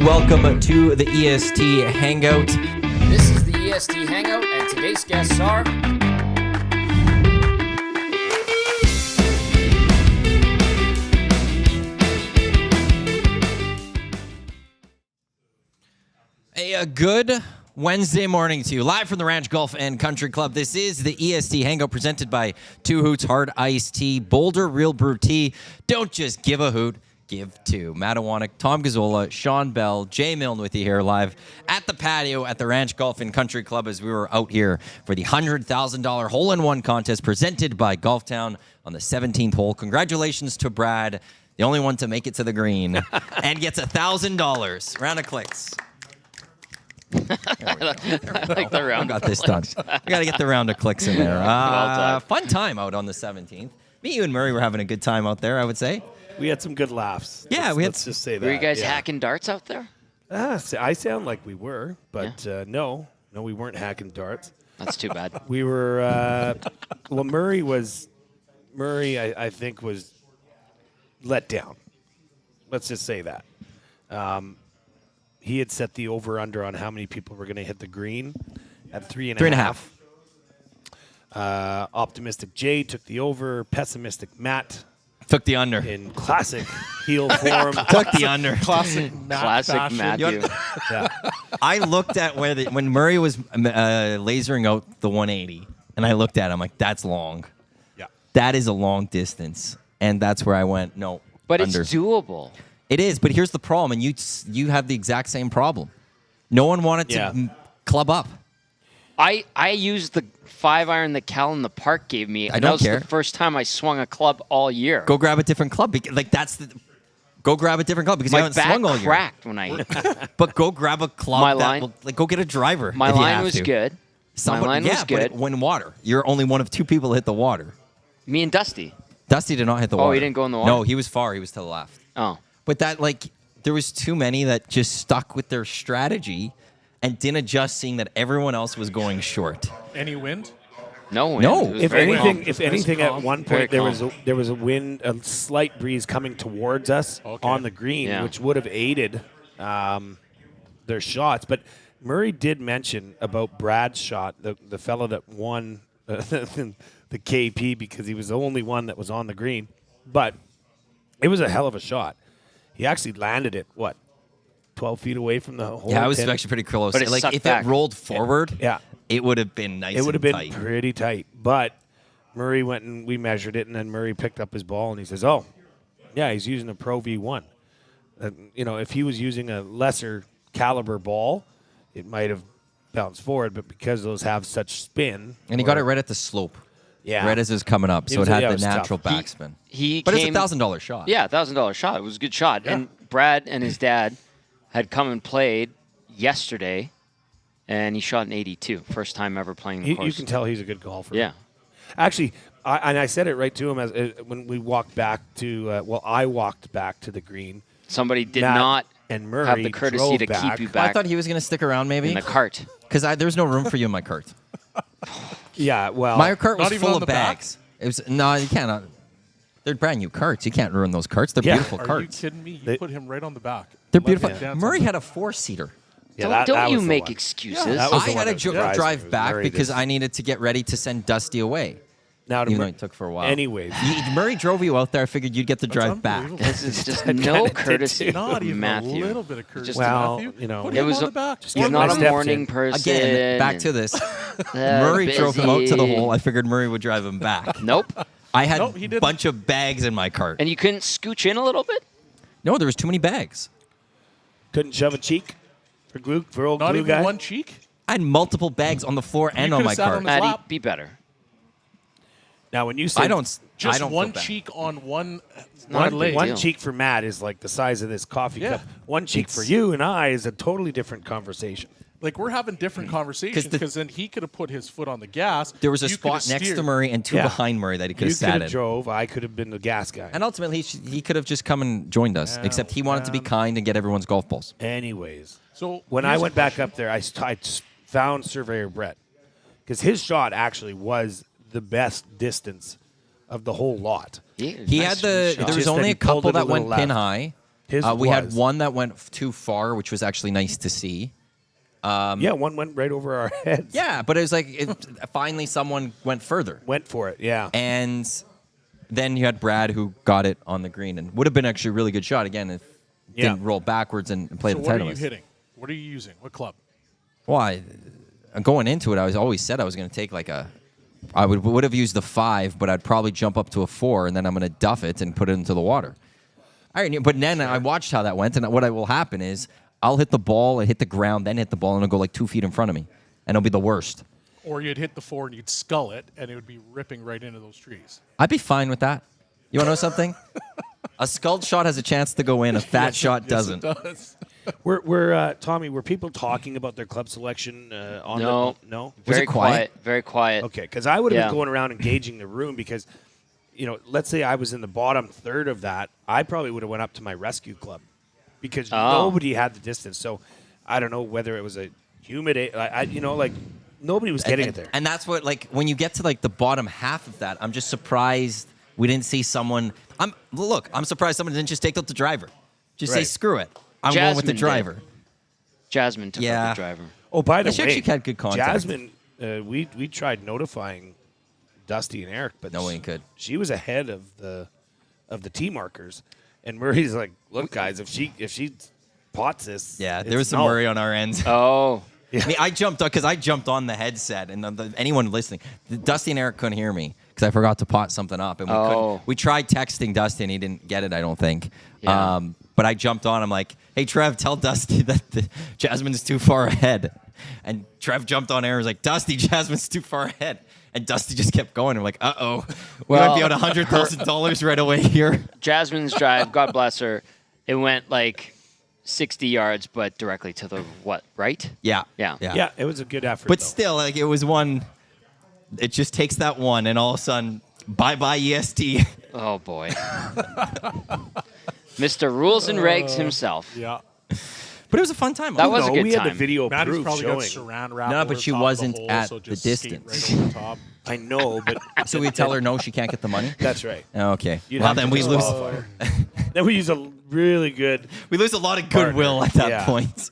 Welcome to the EST Hangout. This is the EST Hangout, and today's guests are... A good Wednesday morning to you. Live from the Ranch Golf and Country Club. This is the EST Hangout presented by Two Hoots Hard Iced Tea. Boulder Real Brew Tea. Don't just give a hoot. Give two. Iwanyk, Tom Gazzola, Shawn, Belle, Jay Milne with you here live at the patio at the Ranch Golf and Country Club as we were out here for the $100,000 hole-in-one contest presented by Golf Town on the 17th hole. Congratulations to Brad, the only one to make it to the green, and gets $1,000. Round of clicks. Like the round. Got this done. We got to get the round of clicks in there. Fun time out on the 17th. Me, you, and Murray were having a good time out there, I would say. We had some good laughs. Yeah, let's just say that. Were you guys hacking darts out there? I sound like we were, but no, we weren't hacking darts. That's too bad. We were. Well, Murray, I think, was let down. Let's just say that. He had set the over/under on how many people were going to hit the green at 3.5. Optimistic Jay took the over. Pessimistic Matt took the under. In classic heel form. Took the under. Classic Matthew. Yeah. I looked at when Murray was lasering out the 180, and I looked at him like, that's long. Yeah. That is a long distance. And that's where I went, no, But under. it's doable. It is, but here's the problem, and you have the exact same problem. No one wanted to club up. I used the 5-iron that Cal in the park gave me. I don't care. That was the first time I swung a club all year. Go grab a different club. Go grab a different club because you haven't swung all year. My back cracked when I... But go grab a club go get a driver. My line was good. My line was good. But when water. You're only one of two people to hit the water. Me and Dusty. Dusty did not hit the water. Oh, he didn't go in the water? No, he was far. He was to the left. Oh. But there was too many that just stuck with their strategy and didn't adjust, seeing that everyone else was going short. Any wind? No wind. No. If anything, at one point there was a wind, a slight breeze coming towards us on the green, which would have aided their shots. But Murray did mention about Brad's shot, the fellow that won the KP because he was the only one that was on the green. But it was a hell of a shot. He actually landed it, 12 feet away from the hole? Yeah, I was actually pretty close. But if it rolled forward, it would have been nice. It would have been tight. pretty tight. But Murray went and we measured it, and then Murray picked up his ball and he says, "Oh, yeah, he's using a Pro V1. If he was using a lesser caliber ball, it might have bounced forward. But because those have such spin, and he got it right at the slope. Yeah, right as it was coming up, so it had the natural backspin. But it's a $1,000 shot. Yeah, $1,000 shot. It was a good shot. Yeah. And Brad and his dad had come and played yesterday, and he shot an 82. First time ever playing the course. You can tell he's a good golfer. Yeah. Actually, I said it right to him when we walked back to. I walked back to the green. Somebody did Matt not and Murray have the courtesy to back. keep you back. I thought he was going to stick around maybe in the cart because there's no room for you in my cart. Yeah, well, my cart was even full on of the bags. It was you cannot. They're brand new carts. You can't ruin those carts. They're beautiful carts. Are you kidding me? You put him right on the back. They're beautiful. Murray had a 4-seater. Yeah, don't you make excuses. Yeah, I had to drive back because I needed to get ready to send Dusty away. Now, even though it took for a while. Anyways. Murray drove you out there. I figured you'd get to drive back. This is just no courtesy. Not even Matthew. a little bit of courtesy. Well, Put him on the back. He's not a morning person. Again, back to this. Murray drove him out to the hole. I figured Murray would drive him back. Nope. I had a bunch of bags in my cart. And you couldn't scooch in a little bit? No, there was too many bags. Couldn't shove a cheek for old Not glue even guy? one cheek? I had multiple bags on the floor and on my cart. Maddie, be better. Now, when you say just one cheek on one leg. One cheek for Matt is like the size of this coffee cup. One cheek for you and I is a totally different conversation. Like, we're having different conversations because then he could have put his foot on the gas. There was a spot next to Murray and two behind Murray that he could have sat in. You could have drove. I could have been the gas guy. And ultimately, he could have just come and joined us, except he wanted to be kind and get everyone's golf balls. Anyways, so when I went back up there, I found Surveyor Brett because his shot actually was the best distance of the whole lot. He had there was only a couple that went pin high. We had one that went too far, which was actually nice to see. One went right over our heads. Yeah, but it was like finally someone went further. Went for it, yeah. And then you had Brad who got it on the green and would have been actually a really good shot again if didn't roll backwards and play the Titleist. What are you hitting? What are you using? What club? Well, going into it, I always said I was going to take I would have used the 5, but I'd probably jump up to a 4, and then I'm going to duff it and put it into the water. All right, but then I watched how that went, and what will happen is I'll hit the ball, hit the ground, then hit the ball, and it'll go 2 feet in front of me, and it'll be the worst. Or you'd hit the 4 and you'd skull it, and it would be ripping right into those trees. I'd be fine with that. You want to know something? A sculled shot has a chance to go in. A fat shot doesn't. Yes, it does. We're Tommy, were people talking about their club selection on No. No? Very it quiet? Very quiet. Okay, because I would have been going around engaging the room because, let's say I was in the bottom third of that, I probably would have went up to my rescue club because nobody had the distance. So I don't know whether it was a humid, nobody was getting it there. And that's what, when you get to, the bottom half of that, I'm just surprised we didn't see someone. I'm surprised someone didn't just take up the driver. Just say, screw it. I'm going with the driver. Jasmine took up the driver. Oh, by the way, she actually had good contact. Jasmine, we tried notifying Dusty and Eric, but no one could. She was ahead of the tee markers, and Murray's like, "Look, guys, if she pots this, there was some worry on our end. Oh, yeah. I mean, I jumped on the headset, and anyone listening, Dusty and Eric couldn't hear me because I forgot to pot something up, and we couldn't. We tried texting Dusty, and he didn't get it. I don't think. Yeah. But I jumped on. I'm like, hey, Trev, tell Dusty that Jasmine's too far ahead. And Trev jumped on air and was like, Dusty, Jasmine's too far ahead. And Dusty just kept going. I'm like, uh-oh. We might be out $100,000 right away here. Jasmine's drive, God bless her, it went 60 yards, but directly to the right? Yeah. Yeah, it was a good effort. But still, it was one. It just takes that one, and all of a sudden, bye-bye EST. Oh, boy. Mr. Rules and Regs himself. Yeah. But it was a fun time. That was a good we had time. the video Maddie's proof probably showing. got saran wrap No, over but the she top of wasn't hole, at so the just distance. skate right over the top. I know, but So we tell her no, she can't get the money? that's right. Okay. You'd Well, have then to we lose. disqualify her. Then we use a really good. We lose a lot of goodwill at that Yeah. point.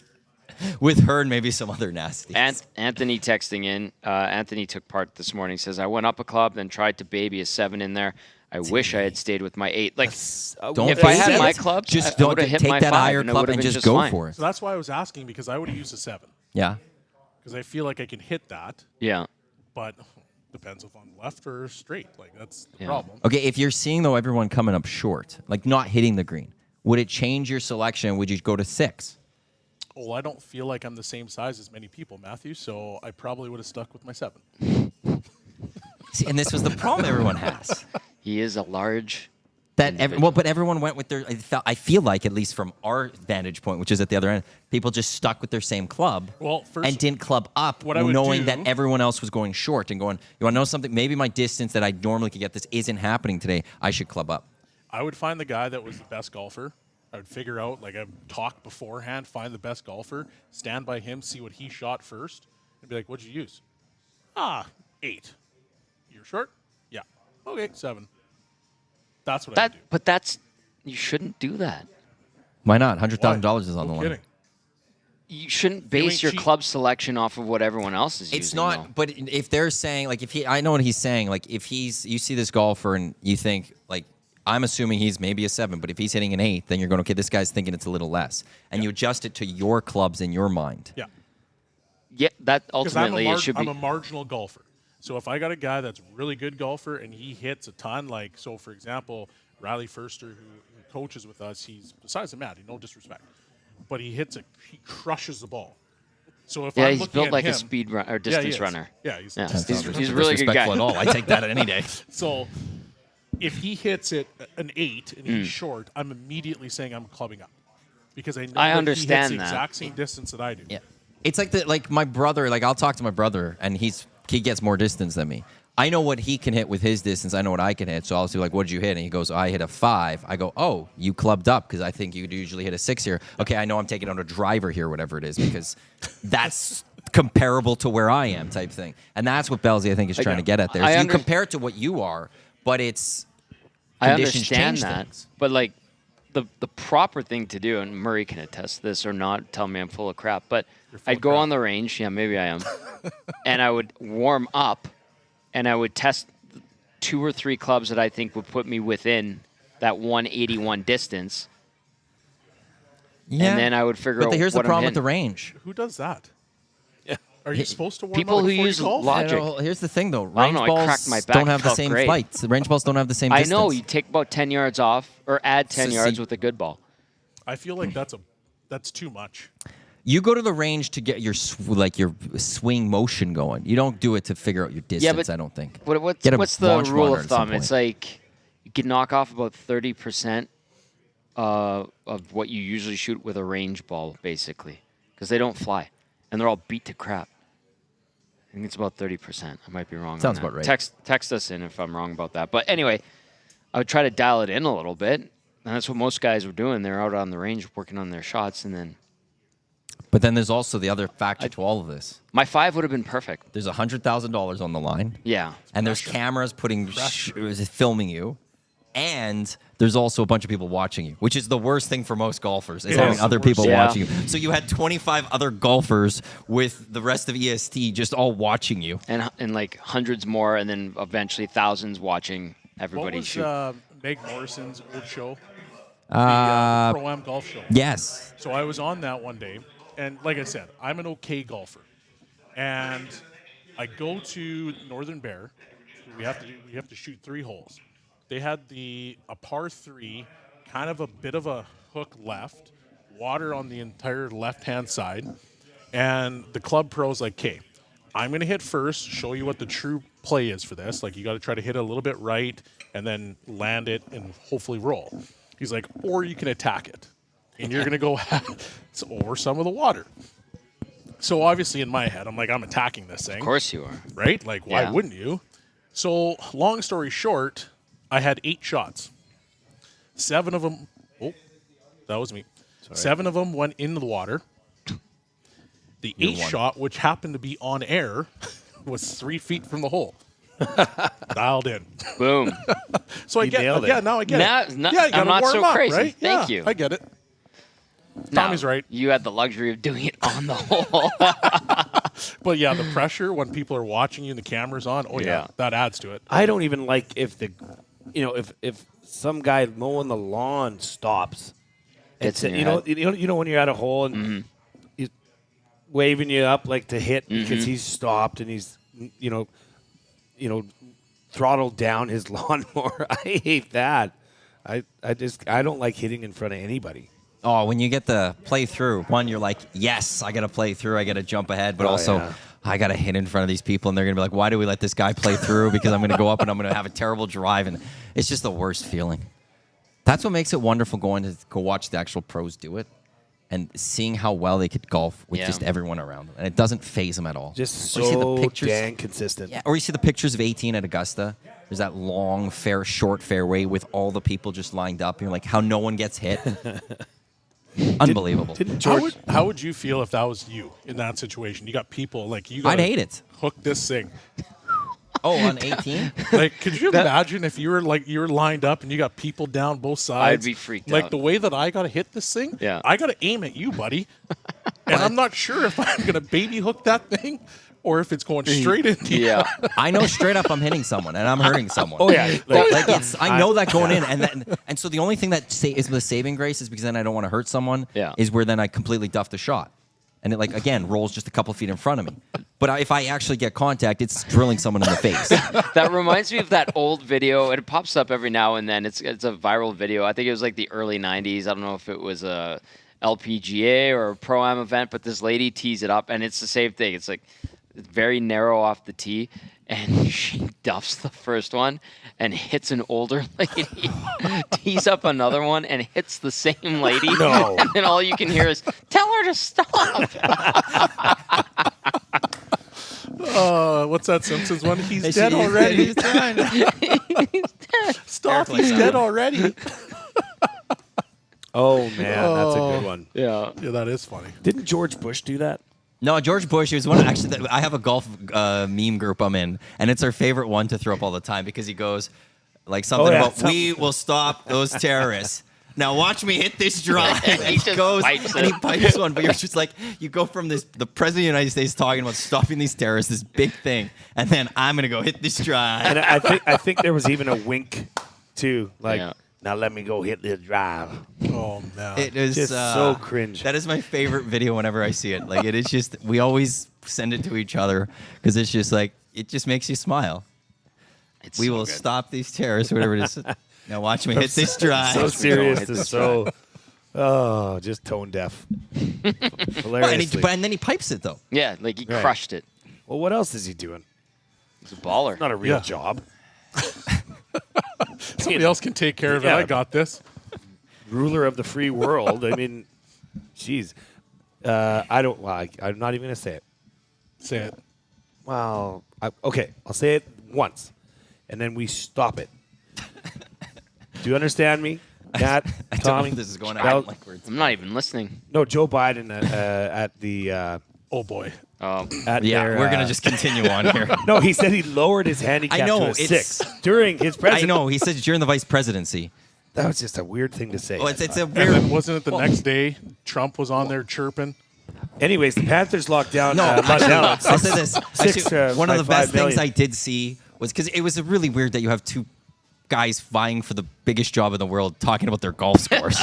With her and maybe some other nasties. Anthony texting in. Anthony took part this morning. Says, I went up a club, then tried to baby a 7 in there. I wish I had stayed with my 8. Don't if I had base my it. club, just I don't would have hit take my that 5, higher and it club would have and been just go fine. for it. So that's why I was asking, because I would have used a 7. Yeah. Because I feel like I can hit that, Yeah. but depends if I'm left or straight. That's the problem. Okay, if you're seeing, though, everyone coming up short, not hitting the green, would it change your selection? Would you go to 6? Well, I don't feel like I'm the same size as many people, Matthew, so I probably would have stuck with my 7. See, and this was the problem everyone has. He is a large. But everyone went with their. I feel like, at least from our vantage point, which is at the other end, people just stuck with their same club. Well, first, and didn't club up, what I would knowing do, that everyone else was going short and going. You want to know something? Maybe my distance that I normally could get this isn't happening today. I should club up. I would find the guy that was the best golfer. I would figure out, I'd talk beforehand, find the best golfer, stand by him, see what he shot first, and be like, what'd you use? 8. You're short? Yeah. Okay, 7. That's what I would do. But you shouldn't do that. Why not? $100,000 is on the No line. kidding. You shouldn't base your club selection off of what everyone else is using. It's not, though. but if they're saying, I know what he's saying, if you see this golfer and you think, I'm assuming he's maybe a 7, but if he's hitting an 8, then you're going, okay, this guy's thinking it's a little less. And you adjust it to your clubs in your mind. Yeah. Yeah, that Because ultimately it should be. I'm a marginal golfer. So if I got a guy that's a really good golfer and he hits a ton, for example, Riley Furster, who coaches with us, he's the size of Matty, no disrespect, but he crushes the ball. So if I'm he's looking built at like a him, speed or distance runner. Yeah, he's he's a really good guy. At all. I take that any day. So if he hits it an 8 and he's short, I'm immediately saying I'm clubbing up because I know that understand he hits the that. exact same distance that I do. Yeah. It's like my brother, I'll talk to my brother and he gets more distance than me. I know what he can hit with his distance. I know what I can hit. So I'll say, what did you hit? And he goes, I hit a 5. I go, oh, you clubbed up because I think you'd usually hit a 6 here. Okay, I know I'm taking on a driver here, whatever it is, because that's comparable to where I am type thing. And that's what Bellsy, I think, is trying to get at there. So you compare it to what you are, but it's I conditions understand change that, things. but the proper thing to do, and Murray can attest to this or not, tell me I'm full of crap, but I'd go on the range, yeah, maybe I am, and I would warm up, and I would test 2 or 3 clubs that I think would put me within that 181 distance. Yeah. And then I would figure out But here's the what I'm problem with the hitting. range. Who does that? Are you supposed to warm People up who before use you golf? logic. Yeah, well, here's the thing, though. I Range don't know, I cracked balls my back, don't have the felt same great. flights. The range balls don't have the same I distance. know, you take about 10 yards off, or add 10 So yards see- with a good ball. I feel like that's too much. You go to the range to get your your swing motion going. You don't do it to figure out your distance, but I don't think. What's Get a the launch rule monitor of at some thumb? It's point. like you can knock off about 30% of what you usually shoot with a range ball, basically, because they don't fly, and they're all beat to crap. I think it's about 30%. I might be wrong. Sounds on that. about right. Text us in if I'm wrong about that. But anyway, I would try to dial it in a little bit, and that's what most guys were doing. They're out on the range working on their shots, and then But then there's also the other factor to all of this. my 5 would have been perfect. There's $100,000 on the line. Yeah. And there's cameras filming you, and there's also a bunch of people watching you, which is the worst thing for most golfers, is It having is other the people worst. Yeah. watching you. So you had 25 other golfers with the rest of EST just all watching you. And like hundreds more, and then eventually thousands watching What everybody was shoot. Meg Morrison's old show? Uh, The Pro-Am Golf Show. yes. So I was on that one day, and like I said, I'm an okay golfer, and I go to Northern Bear. We have to shoot 3 holes. They had a par 3, kind of a bit of a hook left, water on the entire left-hand side, and the club pro's like, "Okay, I'm gonna hit first, show you what the true play is for this. Like, you got to try to hit it a little bit right, and then land it and hopefully roll." He's like, "Or you can attack it, and you're gonna go over some of the water." So obviously in my head, I'm like, I'm attacking this thing. Of course you are. Right? Like, why Yeah. wouldn't you? So, long story short, I had 8 shots. 7 of them, that was me. 7 of them went into the water. The 8th shot, which happened to be on air, was 3 feet from the hole. Dialed in. Boom. So I You get nailed it. Yeah, now I get Now- it. now- Yeah, you gotta I'm not warm so up, crazy. right? Thank Yeah, you. I get it. Now, Tommy's right. You had the luxury of doing it on the hole. But yeah, the pressure when people are watching you and the camera's on, Yeah. that adds to it. I don't even like if if some guy mowing the lawn stops. It's And in your you know when you're at a hole and he's waving you up like to hit because he's stopped and he's you know throttled down his lawnmower. I hate that. I don't like hitting in front of anybody. Oh, when you get the play through, one, you're like, yes, I got to play through. I got to jump ahead. But Oh, also, yeah. I got to hit in front of these people. And they're going to be like, why do we let this guy play through? Because I'm going to go up and I'm going to have a terrible drive. And it's just the worst feeling. That's what makes it wonderful going to go watch the actual pros do it and seeing how well they could golf with Yeah. just everyone around them. And it doesn't phase them at all. Just Or you see the so pictures- dang consistent. Yeah, or you see the pictures of 18 at Augusta. There's that long, short fairway with all the people just lined up. And you're like, how no one gets hit. Unbelievable. Didn't George? How would you feel if that was you in that situation? You got people like you. I'd gotta hate it. Hook this thing. Oh, on 18? Like, could you imagine if you were lined up and you got people down both sides? I'd be freaked like out. the way that I got to hit this thing. Yeah. I got to aim at you, buddy. And I'm not sure if I'm gonna baby hook that thing or if it's going straight into you. Yeah. I know straight up I'm hitting someone and I'm hurting someone. Oh yeah. Like it's, I know that going in, and so the only thing that is the saving grace is because then I don't want to hurt someone. Yeah. Is where then I completely duff the shot, and it again rolls just a couple feet in front of me. But if I actually get contact, it's drilling someone in the face. That reminds me of that old video. It pops up every now and then. It's a viral video. I think it was like the early 90s. I don't know if it was a LPGA or a Pro-Am event, but this lady tees it up, and it's the same thing. It's like very narrow off the tee, and she duffs the first one and hits an older lady, tees up another one and hits the same lady. No. And then all you can hear is, tell her to stop. What's that Simpsons one? He's dead already. Stop! He's dead already. Oh man, that's a good one. Yeah. Yeah, that is funny. Didn't George Bush do that? No, George Bush. He was one. Actually, I have a golf meme group I'm in, and it's our favorite one to throw up all the time because he goes like something Oh, yeah, about we will stop those terrorists. Now watch me hit this drive. He And he just goes pipes and it. he pipes one, but you're just like, you go from the president of the United States talking about stopping these terrorists, this big thing, and then I'm gonna go hit this drive. And I think there was even a wink too, like, Yeah. now let me go hit this drive. Oh man. It is Just so cringe. That is my favorite video whenever I see it. Like it is just we always send it to each other because it's just like it just makes you smile. It's We so will good. stop these terrorists, whatever it is. Now watch me hit this drive. So serious hit to this so. Oh, just tone deaf. Hilariously. And then he pipes it though. Yeah, like he Right. crushed it. Well, what else is he doing? He's a baller. Not a real Yeah. job. Somebody else can take care of it. Yeah. I got this. Ruler of the free world. I mean, jeez. I don't. Well, I'm not even gonna say it. Say it. Well, okay. I'll say it once, and then we stop it. Do you understand me, Matt? I don't know Tommy? if this is going Belle? out like words. I'm not even listening. No, Joe Biden at the Oh boy. at Yeah, their, we're gonna just continue on here. No, he said he lowered his handicap I know, to a it's- 6 during his I presidency. know. He said during the vice presidency. That was just a weird thing to say. Oh, it's a And weird. then wasn't it the next day Trump was on there chirping? Anyways, the Panthers locked down. No, locked down at I'll say this. six, Actually, one of the by best 5 million. things I did see was because it was really weird that you have two guys vying for the biggest job in the world talking about their golf scores.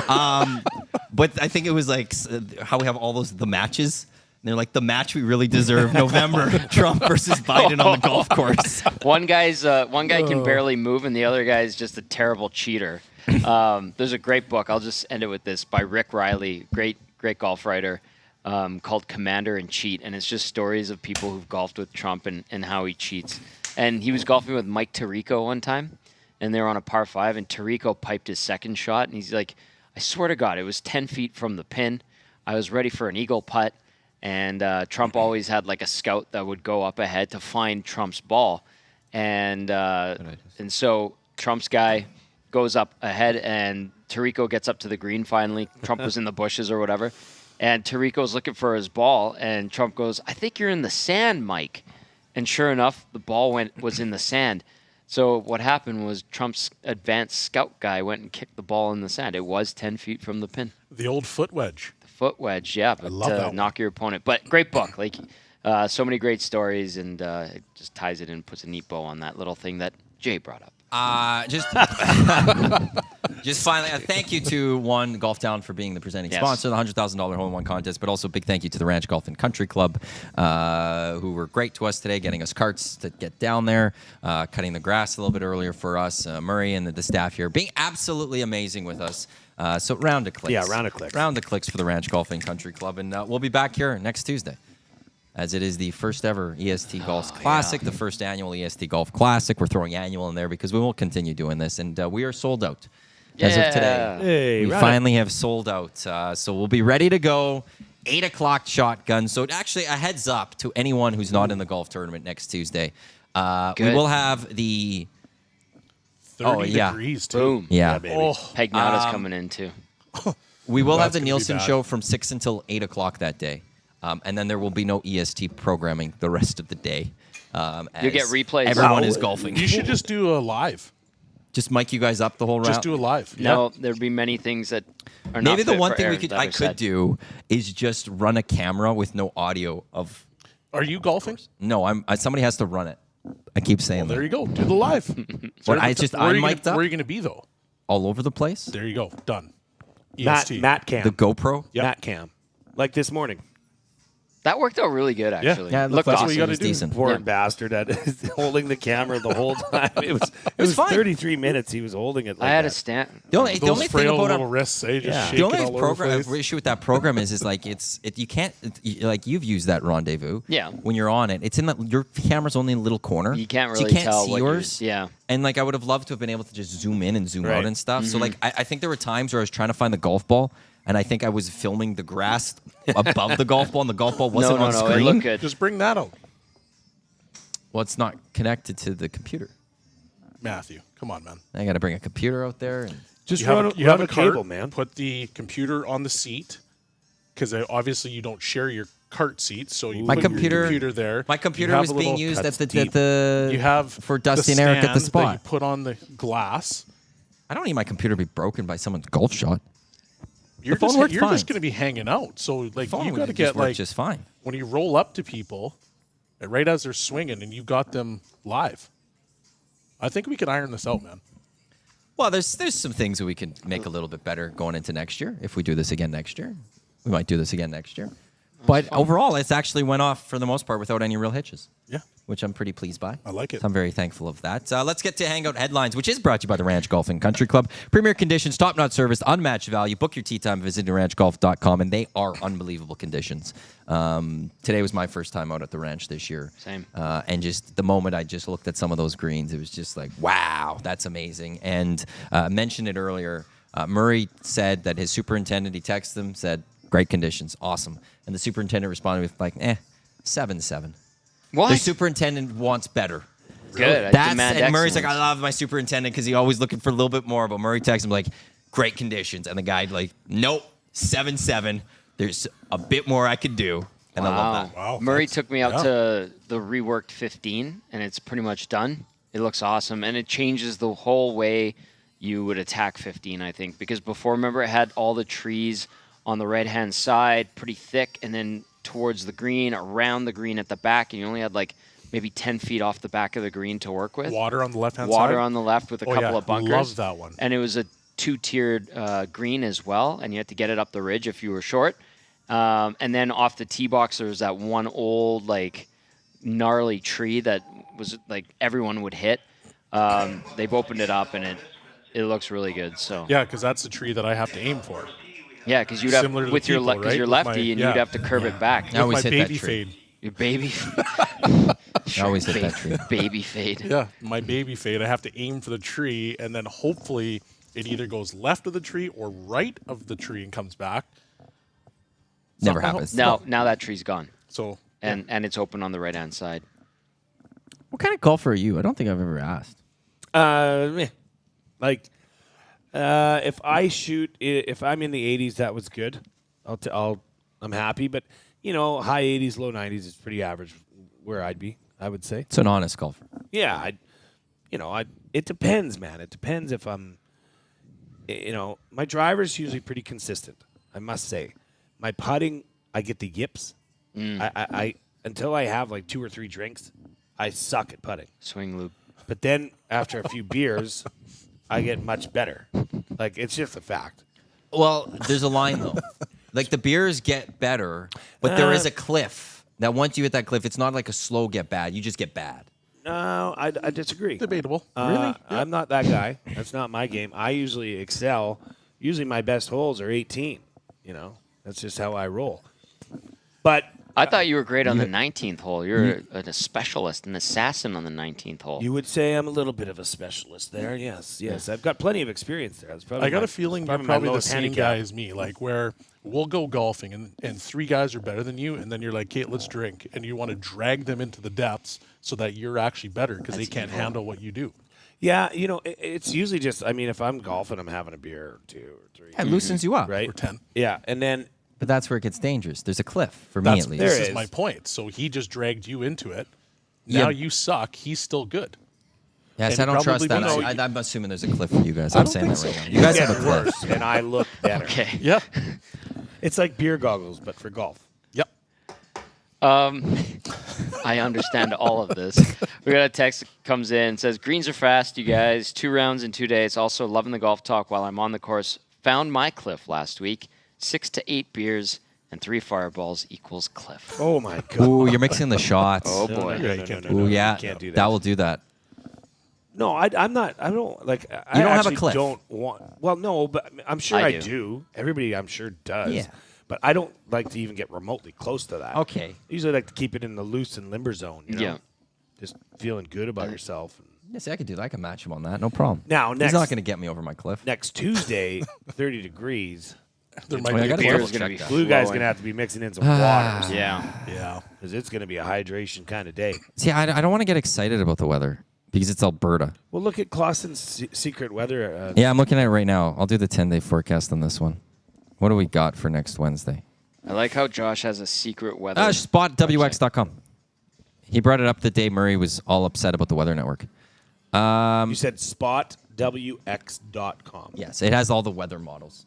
But I think it was like how we have all the matches. And they're like, the match we really deserve, November, Trump versus Biden on the golf course. One guy can barely move, and the other guy is just a terrible cheater. There's a great book. I'll just end it with this by Rick Riley, great golf writer, called Commander and Cheat, and it's just stories of people who've golfed with Trump and how he cheats. And he was golfing with Mike Tirico one time, and they were on a par 5, and Tirico piped his second shot, and he's like, I swear to God, it was 10 feet from the pin. I was ready for an eagle putt. And Trump always had like a scout that would go up ahead to find Trump's ball. And so Trump's guy goes up ahead, and Tirico gets up to the green finally. Trump was in the bushes or whatever. And Tirico's looking for his ball, and Trump goes, I think you're in the sand, Mike. And sure enough, the ball was in the sand. So what happened was Trump's advanced scout guy went and kicked the ball in the sand. It was 10 feet from the pin. The old foot wedge. Foot wedge, yeah, but love that one. knock your opponent. But great book, like so many great stories, and it just ties it in, puts a neat bow on that little thing that Jay brought up. Just finally, a thank you to One Golf Town for being the presenting Yes. sponsor of the $100,000 hole-in-one contest, but also a big thank you to the Ranch Golf and Country Club, who were great to us today, getting us carts to get down there, cutting the grass a little bit earlier for us, Murray and the staff here, being absolutely amazing with us. So round of clicks. Yeah, round of clicks. Round of clicks for the Ranch Golf and Country Club, and we'll be back here next Tuesday, as it is the first ever EST Golf Classic, the first annual EST Golf Classic. We're throwing annual in there because we will continue doing this, and we are sold out. As of today, Hey, we right. finally have sold out. So we'll be ready to go. 8 o'clock shotgun. So actually, a heads up to anyone who's not in the golf tournament next Tuesday. We Good. will have the 30 yeah. degrees, too. Boom. yeah. baby. Oh, Peg Nada's coming in too. We will have That's the gonna be Nielsen bad. show from 6 until 8 o'clock that day. And then there will be no EST programming the rest of the day. You'll as get replays. Everyone Wow. is golfing. you should just do a live. Just mic you guys up the whole round. Just do a live. No, there'd be many things that are not Maybe the fit one for thing air we could that I are could said. do is just run a camera with no audio of. Are you golfing? No, somebody has to run it. I keep saying There that. you go. Do the live. But I just- where I'm are you gonna- mic'd up. Where are you going to be, though? All over the place. There you go. Done. Matt, EST. Matt Cam. The GoPro. Yep. Matt Cam. Like this morning. That worked out really good, actually. Yeah, it Looked looked what awesome. you gotta was do. decent. Poor Yeah. bastard that is holding the camera the whole time. It was fine. 33 minutes he was holding it like I had that. a stand. The only Those thing frail about little wrists, eh? Just Yeah. shaking the only all over program the place. issue with that program is like you can't like you've used that rendezvous. Yeah. When you're on it, it's in that your camera's only in a little corner. You can't so really you can't tell see what you're- yours. yeah. And like I would have loved to have been able to just zoom in and zoom Right. out and stuff. Mm-hmm. So like I think there were times where I was trying to find the golf ball. And I think I was filming the grass above the golf ball, and the golf ball wasn't No, on it screen. looked good. Just bring that out. Well, it's not connected to the computer. Matthew, come on, man. I got to bring a computer out there. And Just You run, have, you run have a cable, cart, man. Put the computer on the seat, because obviously you don't share your cart seat, so you My put computer- your computer there. my You computer have was a being little- used cuts at deep. the You have for Dusty and Eric at the stand that you spot. put on the glass, I don't need my computer to be broken by someone's golf shot. You're phone just, worked you're fine. just going to be hanging out. So, like, Phone you got to just get, worked like, just fine. when you roll up to people, right as they're swinging and you got them live. I think we can iron this out, man. Well, there's some things that we can make a little bit better going into next year. If we do this again next year, we might do this again next year. But overall, it's actually went off for the most part without any real hitches. Yeah. Which I'm pretty pleased by. I like it. So I'm very thankful of that. Let's get to Hangout Headlines, which is brought to you by the Ranch Golf and Country Club. Premier conditions, top-notch service, unmatched value. Book your tee time visiting ranchgolf.com, and they are unbelievable conditions. Today was my first time out at the ranch this year. Same. And just the moment I just looked at some of those greens, it was just like, wow, that's amazing. And I mentioned it earlier. Murray said that his superintendent, he texted him, said, great conditions, awesome. And the superintendent responded with like, 7-7. What? The superintendent wants better. Good. And Murray's like, I love my superintendent because he's always looking for a little bit more. But Murray texts him like, great conditions. And the guy like, nope, 7-7. There's a bit more I could do. And I love that. Wow. Murray took me out to the reworked 15, and it's pretty much done. It looks awesome, and it changes the whole way you would attack 15, I think. Because before, remember, it had all the trees on the right-hand side, pretty thick, and then towards the green, around the green at the back, and you only had like maybe 10 feet off the back of the green to work with. Water on the left-hand side? Water on the left with a couple of bunkers. Love that one. And it was a 2-tiered green as well, and you had to get it up the ridge if you were short. And then off the tee box, there was that one old, like, gnarly tree that was, like, everyone would hit. They've opened it up, and it looks really good. So Yeah, because that's the tree that I have to aim for. yeah, because you'd have Similar to with the your people, right? you're With lefty, my- and yeah. you'd have to curve it back. I always my hit that baby tree. fade. Your baby, I always hit that tree. baby fade. Yeah, my baby fade. I have to aim for the tree, and then hopefully it either goes left of the tree or right of the tree and comes back. Never Somehow- happens. Now that tree's gone, So and it's open on the right hand side. What kind of golfer are you? I don't think I've ever asked. Like, if I shoot, if I'm in the 80s, that was good. I'm happy. But high 80s, low 90s is pretty average where I'd be. I would say. It's an honest golfer. Yeah, it depends, man. It depends if I'm. My driver's usually pretty consistent. I must say, my putting, I get the yips. I until I have like 2 or 3 drinks, I suck at putting. Swing loop. But then after a few beers, I get much better. Like, it's just a fact. Well, there's a line though. Like the beers get better, but there is a cliff. That once you hit that cliff, it's not like a slow get bad. You just get bad. No, I disagree. debatable. Really? I'm not that guy. That's not my game. I usually excel. Usually my best holes are 18. That's just how I roll. But I thought you were great on the 19th hole. You're a specialist, an assassin on the 19th hole. you would say I'm a little bit of a specialist there. Yes. I've got plenty of experience there. That's probably I got my- a feeling you're my probably the lowest same handicap. guy as me, like where we'll go golfing and 3 guys are better than you, and then you're like, Kate, let's drink. And you want to drag them into the depths so that you're actually better because they can't handle what you do. Yeah, it's usually just, if I'm golfing, I'm having a beer or 2 or 3. It loosens you up. Right? Or 10. Yeah, and then But that's where it gets dangerous. There's a cliff, for me at least. there This is. is my point. So he just dragged you into it. Yeah. Now you suck. He's still good. Yes, and I don't trust probably that. wins. I'm assuming there's a cliff for you guys. I'm don't saying that think right so. now. You guys get have a cliff. worse, and I look better. Okay. Yeah. It's like beer goggles, but for golf. Yep. I understand all of this. We got a text that comes in, says, greens are fast, you guys. 2 rounds in 2 days. Also loving the golf talk while I'm on the course. Found my cliff last week. 6 to 8 beers and 3 fireballs equals cliff. Oh my god. Ooh, you're mixing the shots. Oh, No, boy. no, you can't do Ooh, you yeah. can't do that. That will do that. No, I'm not. I don't like. I don't have a actually cliff. Don't want. Well, no, but I'm sure I I do. do. Everybody, I'm sure, does. Yeah. But I don't like to even get remotely close to that. Okay. I usually like to keep it in the loose and limber zone. Yeah. Just feeling good about yourself. Yes, I could do that. I can match him on that. No problem. Now, He's next not going to get me over my cliff. next Tuesday, 30 degrees. There Oh, might I be a gotta beer. Beer's going to be Blue guy's flowing. gonna have to be mixing in some water. Yeah. Yeah. Because it's gonna be a hydration kind of day. See, I don't want to get excited about the weather because it's Alberta. Well, look at Clausen's secret weather. Yeah, I'm looking at it right now. I'll do the 10-day forecast on this one. What do we got for next Wednesday? I like how Josh has a secret weather. SpotWX.com. He brought it up the day Murray was all upset about the Weather Network. You said spot SWX.com. Yes, it has all the weather models.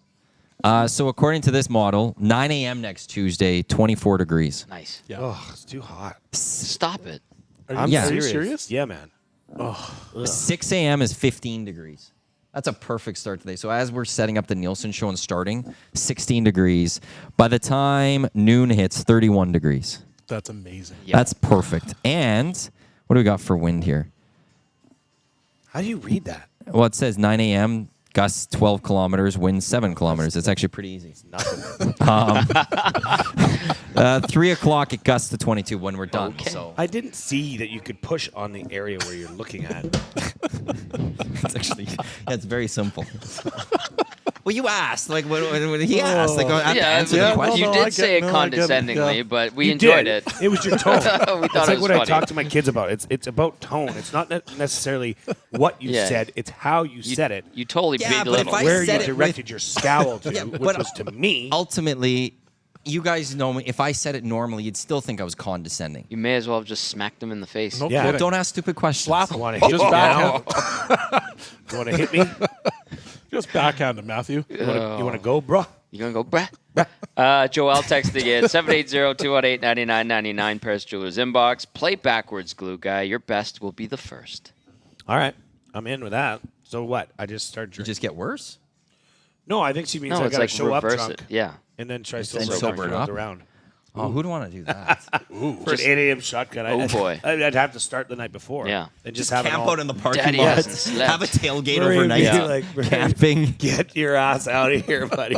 So according to this model, 9 a.m. next Tuesday, 24 degrees. Nice. Yeah. Oh, it's too hot. Stop it. I'm Yeah. Are you serious? Yeah, man. 6 a.m. is 15 degrees. That's a perfect start today. So as we're setting up the Nielsen show and starting, 16 degrees. By the time noon hits, 31 degrees. That's amazing. Yeah. That's perfect. And what do we got for wind here? How do you read that? Well, it says 9 a.m., gusts 12 kilometers, wind 7 kilometers. It's actually pretty easy. Nothing. 3 o'clock, it gusts to 22 when we're done. Okay. So I didn't see that you could push on the area where you're looking at. it's actually, it's very simple. Well, you asked. Like, when he asked. Like, I have to answer the question. You I did get- say it no, I get it, condescendingly, yeah. but we You enjoyed did. it. It was your tone. We thought It's it like was what I funny. talk to my kids about. It's about tone. It's not necessarily what you Yeah. said. It's how you said it. You totally Yeah, but belittled if I it. Where you said it directed your scowl to, Yeah, which but was to me. Ultimately, you guys know me. If I said it normally, you'd still think I was condescending. You may as well have just smacked him in the face. No Yeah. kidding. Don't ask stupid questions. Slap him. Want to hit Just me now? backhand. You want to hit me? Just backhand him, Matthew. You want to go, bro? You gonna go, bruh? Joel texting in 780-218-9999 Paris Jewelers inbox. Play backwards, glue guy. Your best will be the first. All right. I'm in with that. So what? I just start You drinking. just get worse? No, I think she means No, I it's got to like show up reverse drunk it. Yeah. and then try to then sober sober throughout up? the round. Oh, who'd want to do that? For an 8 a.m. shotgun, Oh, boy. I'd have to start the night before. Yeah. And just have it camp all. out in the parking Daddy lot. hasn't slept. Have a tailgate Murray would overnight. be Yeah. like, Murray, Camping. get your ass out of here, buddy.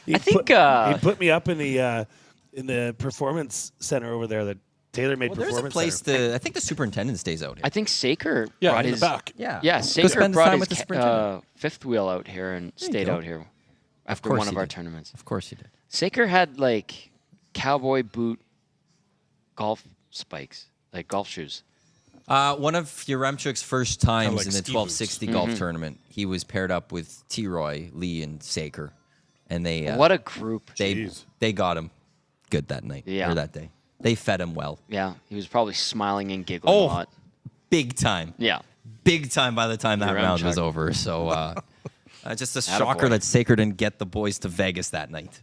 I think he put me up in the performance center over there, the tailor-made Well, there's a performance place center. to. I think the superintendent stays out here. I think Saker Yeah, brought in his the back. Yeah. Yeah, Go Saker spend brought time his with the superintendent. fifth wheel out here and stayed go. out here after course one he of our did. tournaments. Of course you did. Saker had like cowboy boot golf spikes, like golf shoes. One of Yaremchuk's first times like in the ski 1260 golf tournament, he was paired up with T-Roy, Lee, and Saker. And they What a group. they got him good that night Yeah. or that day. They fed him well. Yeah, he was probably smiling and giggling a Oh, lot. big time. Yeah. Big time by the time that round Yaremchuk. was over. So just a Attaboy. shocker that Saker didn't get the boys to Vegas that night.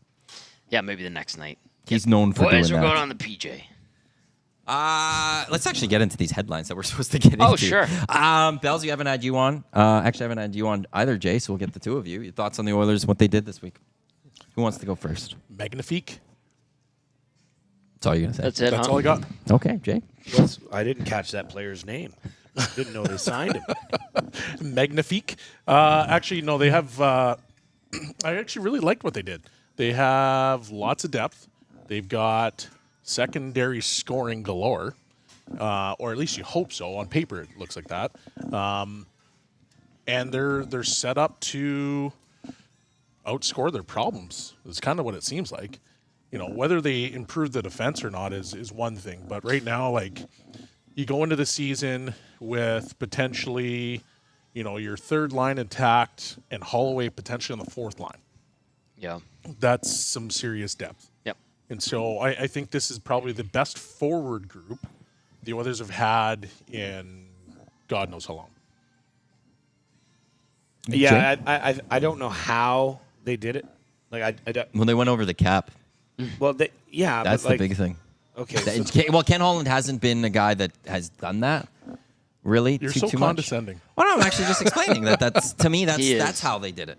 Yeah, maybe the next night. He's known for Boys, doing we're that. going on the PJ. Let's actually get into these headlines that we're supposed to get into. Oh, sure. Bells, you haven't had you on. Actually, I haven't had you on either, Jay, so we'll get the two of you. Your thoughts on the Oilers, what they did this week. Who wants to go first? Magnifique. That's all you're going to say. That's it, That's huh? all I got. Okay, Jay. I didn't catch that player's name. Didn't know they signed him. Magnifique. Actually, no, they have. I actually really liked what they did. They have lots of depth. They've got secondary scoring galore, or at least you hope so. On paper, it looks like that. And they're set up to outscore their problems. Is kind of what it seems like. You know, whether they improve the defense or not is one thing. But right now, like, you go into the season with potentially, you know, your third line intact and Holloway potentially on the fourth line. Yeah. That's some serious depth. Yep. And so I think this is probably the best forward group the Oilers have had in God knows how long. Yeah, I don't know how they did it. Like I don't. When they went over the cap, Well, yeah, that's but like, the big thing. Okay, so, Well, Ken Holland hasn't been a guy that has done that. Really, You're too, so too much. condescending. Well, no, I'm actually just explaining that. That's to me. He is. That's how they did it.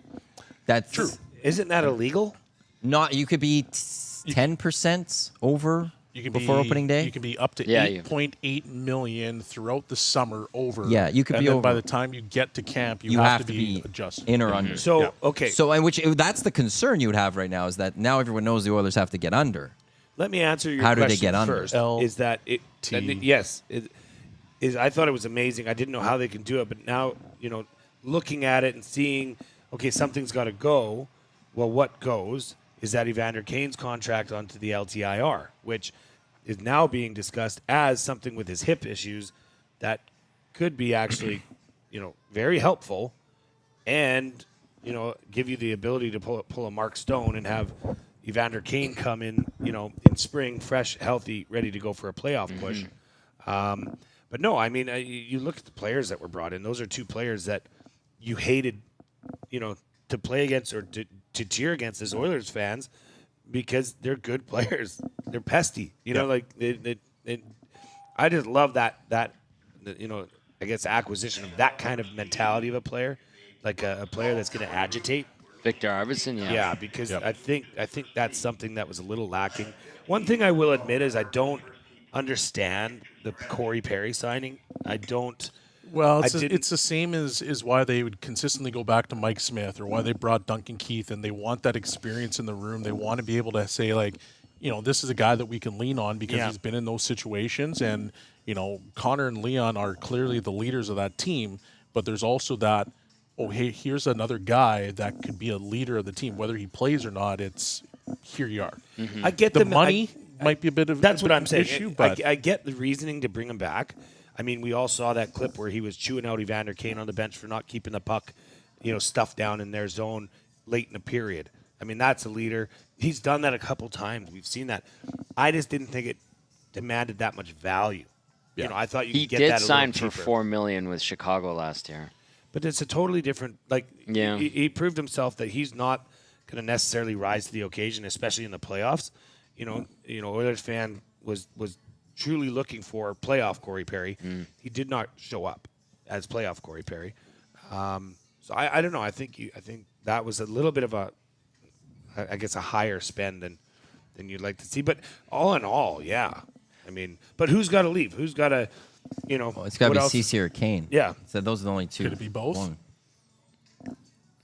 That's True. isn't that illegal? Not. You could be 10% over You can before be, opening day. You can be up to Yeah, you- 8.8 million throughout the summer over. Yeah, you could and be then over. by the time you get to camp, you, you have to be adjusted. in or under. So Yeah. okay, So, and which that's the concern you would have right now is that now everyone knows the Oilers have to get under. let me answer your How question did they get under? first. L- Is that it? T. Yes, I thought it was amazing. I didn't know how they can do it, but now looking at it and seeing, okay, something's got to go. Well, what goes is that Evander Kane's contract onto the LTIR, which is now being discussed as something with his hip issues that could be actually, very helpful, and give you the ability to pull a Mark Stone and have Evander Kane come in, in spring, fresh, healthy, ready to go for a playoff push. But no, I mean, you look at the players that were brought in. Those are two players that you hated, to play against or to cheer against as Oilers fans because they're good players. They're pesty. I just love that I guess acquisition of that kind of mentality of a player, like a player that's going to agitate. Victor Arvidsson, Yeah, because I think that's something that was a little lacking. One thing I will admit is I don't understand the Corey Perry signing. I don't. Well, it's the same as why they would consistently go back to Mike Smith or why they brought Duncan Keith, and they want that experience in the room. They want to be able to say, like, this is a guy that we can lean on because he's been in those situations. And, Connor and Leon are clearly the leaders of that team, but there's also that, hey, here's another guy that could be a leader of the team. Whether he plays or not, it's here you are. Mm-hmm. I get the money might be a bit of that's what I'm saying. Issue, but I get the reasoning to bring him back. I mean, we all saw that clip where he was chewing out Evander Kane on the bench for not keeping the puck, stuffed down in their zone late in the period. I mean, that's a leader. He's done that a couple times. We've seen that. I just didn't think it demanded that much value. Yeah. I thought he could get did that a sign little for cheaper. $4 million with Chicago last year. But it's a totally different. He proved himself that he's not going to necessarily rise to the occasion, especially in the playoffs. Oilers fan was truly looking for playoff Corey Perry. He did not show up as playoff Corey Perry. So I don't know. I think that was a little bit of a higher spend than you'd like to see. But all in all, yeah. I mean, but who's got to leave? Who's got to, it's got to be CeCe or Kane. Yeah. So those are the only two. Could it be both? One.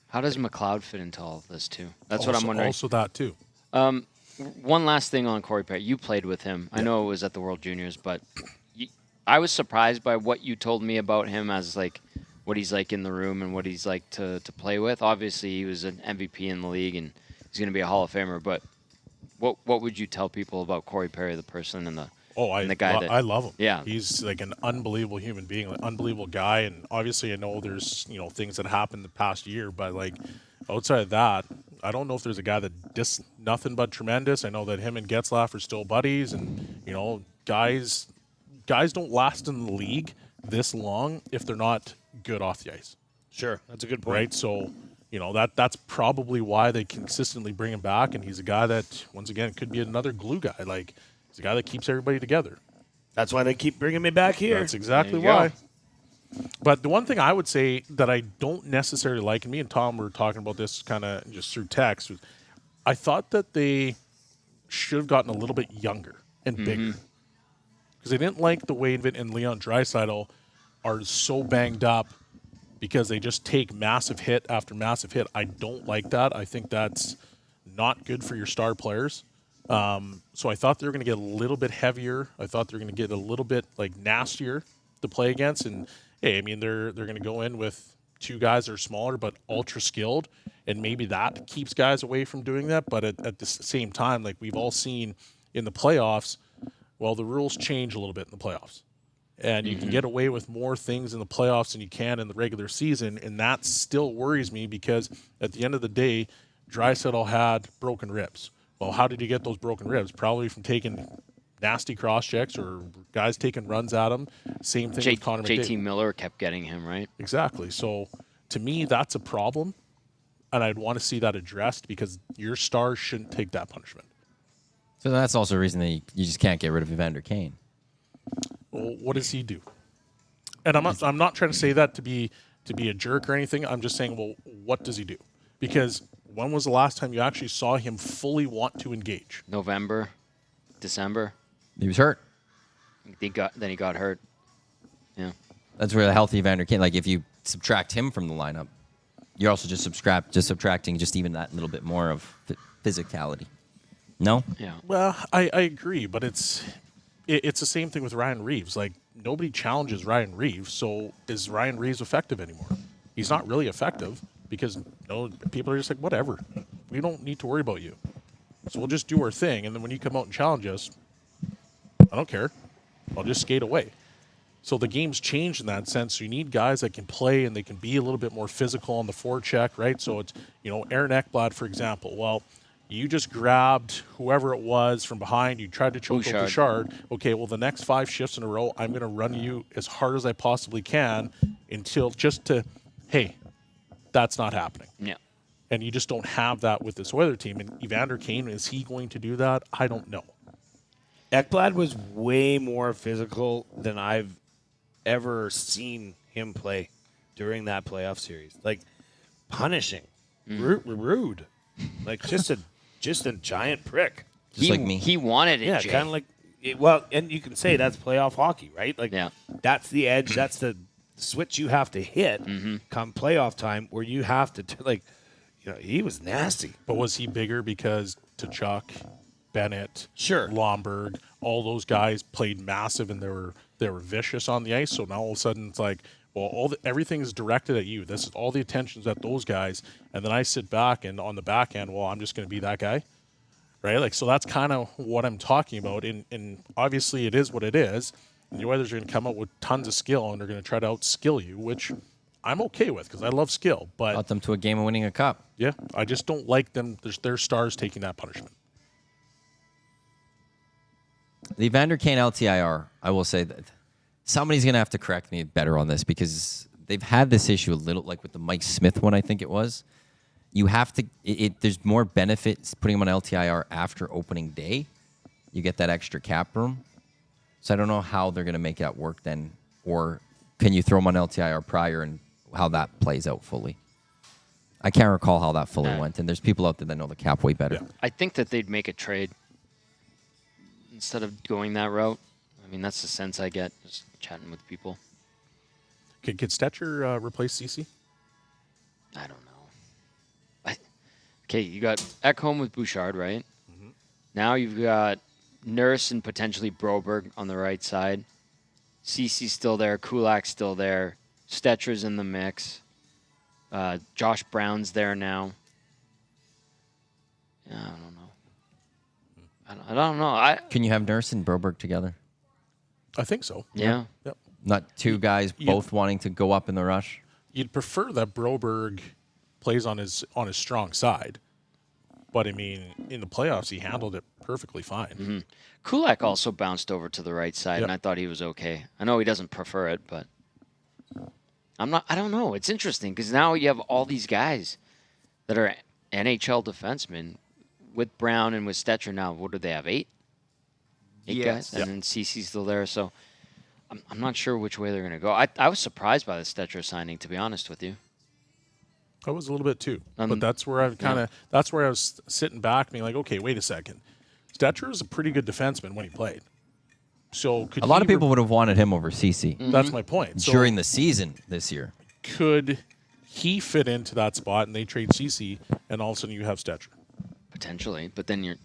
How does McLeod fit into all of this too? That's what I'm Also- wondering. Also that too. One last thing on Corey Perry. You played with him. I know it was at the World Juniors, but I was surprised by what you told me about him as like what he's like in the room and what he's like to play with. Obviously, he was an MVP in the league and he's going to be a Hall of Famer. But what would you tell people about Corey Perry, the person and the guy I love him. Yeah, he's like an unbelievable human being, an unbelievable guy. And obviously, I know there's things that happened the past year, but like outside of that, I don't know if there's a guy that does nothing but tremendous. I know that him and Getzlaf are still buddies, and guys don't last in the league this long if they're not good off the ice. Sure, that's a good point. Right, so that's probably why they consistently bring him back, and he's a guy that once again could be another glue guy. Like he's a guy that keeps everybody together. That's why they keep bringing me back here. That's exactly There you why. go. But the one thing I would say that I don't necessarily like, and me and Tom were talking about this kind of just through text, was I thought that they should have gotten a little bit younger and bigger. Because I didn't like the way Vin and Leon Draisaitl are so banged up because they just take massive hit after massive hit. I don't like that. I think that's not good for your star players. So I thought they were going to get a little bit heavier. I thought they were going to get a little bit nastier to play against. And hey, I mean they're going to go in with two guys that are smaller but ultra skilled, and maybe that keeps guys away from doing that. But at the same time, like we've all seen in the playoffs, well, the rules change a little bit in the playoffs. And you can get away with more things in the playoffs than you can in the regular season, and that still worries me because at the end of the day, Draisaitl had broken ribs. Well, how did he get those broken ribs? Probably from taking nasty cross checks or guys taking runs at him. Same thing with Connor McDavid. JT Miller kept getting him, right? Exactly. So to me, that's a problem, and I'd want to see that addressed because your stars shouldn't take that punishment. So that's also a reason that you just can't get rid of Evander Kane. Well, what does he do? And I'm not trying to say that to be a jerk or anything. I'm just saying, well, what does he do? Because when was the last time you actually saw him fully want to engage? November, December. He was hurt. Then he got hurt. Yeah. That's where the healthy Evander Kane, like if you subtract him from the lineup, you're also just subtracting just even that little bit more of physicality. No? Yeah. Well, I agree, but it's the same thing with Ryan Reeves. Like, nobody challenges Ryan Reeves, so is Ryan Reeves effective anymore? He's not really effective because people are just like, whatever. We don't need to worry about you. So we'll just do our thing, and then when you come out and challenge us, I don't care. I'll just skate away. So the game's changed in that sense. So you need guys that can play and they can be a little bit more physical on the forecheck, right? So it's, Aaron Ekblad, for example. Well, you just grabbed whoever it was from behind. You tried to choke out Bouchard. Okay, well, the next 5 shifts in a row, I'm going to run you as hard as I possibly can until just to, hey, That's not happening. Yeah. And you just don't have that with this Oilers team. And Evander Kane, is he going to do that? I don't know. Ekblad was way more physical than I've ever seen him play during that playoff series. Like, punishing. Rude. Like, just a giant prick. Just like me. He wanted it, Yeah, Jay. kind of like, well, and you can say that's playoff hockey, right? Like, Yeah. that's the edge. That's the switch you have to hit come playoff time where you have to, he was nasty. But was he bigger because Tkachuk, Bennett, Sure. Lomberg, all those guys played massive and they were vicious on the ice. So now all of a sudden it's like, well, everything's directed at you. This is all the attention's at those guys, and then I sit back and on the back end, well, I'm just going to be that guy, right? Like, so that's kind of what I'm talking about. And obviously, it is what it is. And the Oilers are going to come out with tons of skill, and they're going to try to outskill you, which I'm okay with because I love skill. But Got them to a game of winning a cup. yeah, I just don't like them. Their stars taking that punishment. The Evander Kane LTIR, I will say that somebody's going to have to correct me better on this because they've had this issue a little, like with the Mike Smith one, I think it was. You have to, there's more benefits putting him on LTIR after opening day. You get that extra cap room. So I don't know how they're going to make that work then, or can you throw him on LTIR prior and how that plays out fully? I can't recall how that fully went, and there's people out there that know the cap way better. Yeah. I think that they'd make a trade instead of going that route. I mean, that's the sense I get just chatting with people. Could Stetcher replace Cece? I don't know. Okay, you got Ekholm with Bouchard, right? Mm-hmm. Now you've got Nurse and potentially Broberg on the right side. Cece's still there. Kulak's still there. Stetcher's in the mix. Josh Brown's there now. Yeah, I don't know. I don't know. Can you have Nurse and Broberg together? I think so. Yeah. Yep. Not two guys both wanting to go up in the rush? You'd prefer that Broberg plays on his strong side. But, I mean, in the playoffs, he handled it perfectly fine. Mm-hmm. Kulak also bounced over to the right side, Yep. and I thought he was okay. I know he doesn't prefer it, but I don't know. It's interesting because now you have all these guys that are NHL defensemen with Brown and with Stetcher now. What do they have, 8? 8 guys? And then CC's still there, so I'm not sure which way they're going to go. I was surprised by the Stetcher signing, to be honest with you. I was a little bit too. But that's where that's where I was sitting back being like, okay, wait a second. Stetcher is a pretty good defenseman when he played. So A lot of people would have wanted him over CC That's my point. So during the season this year. could he fit into that spot and they trade CC and all of a sudden you have Stetcher? Potentially, but then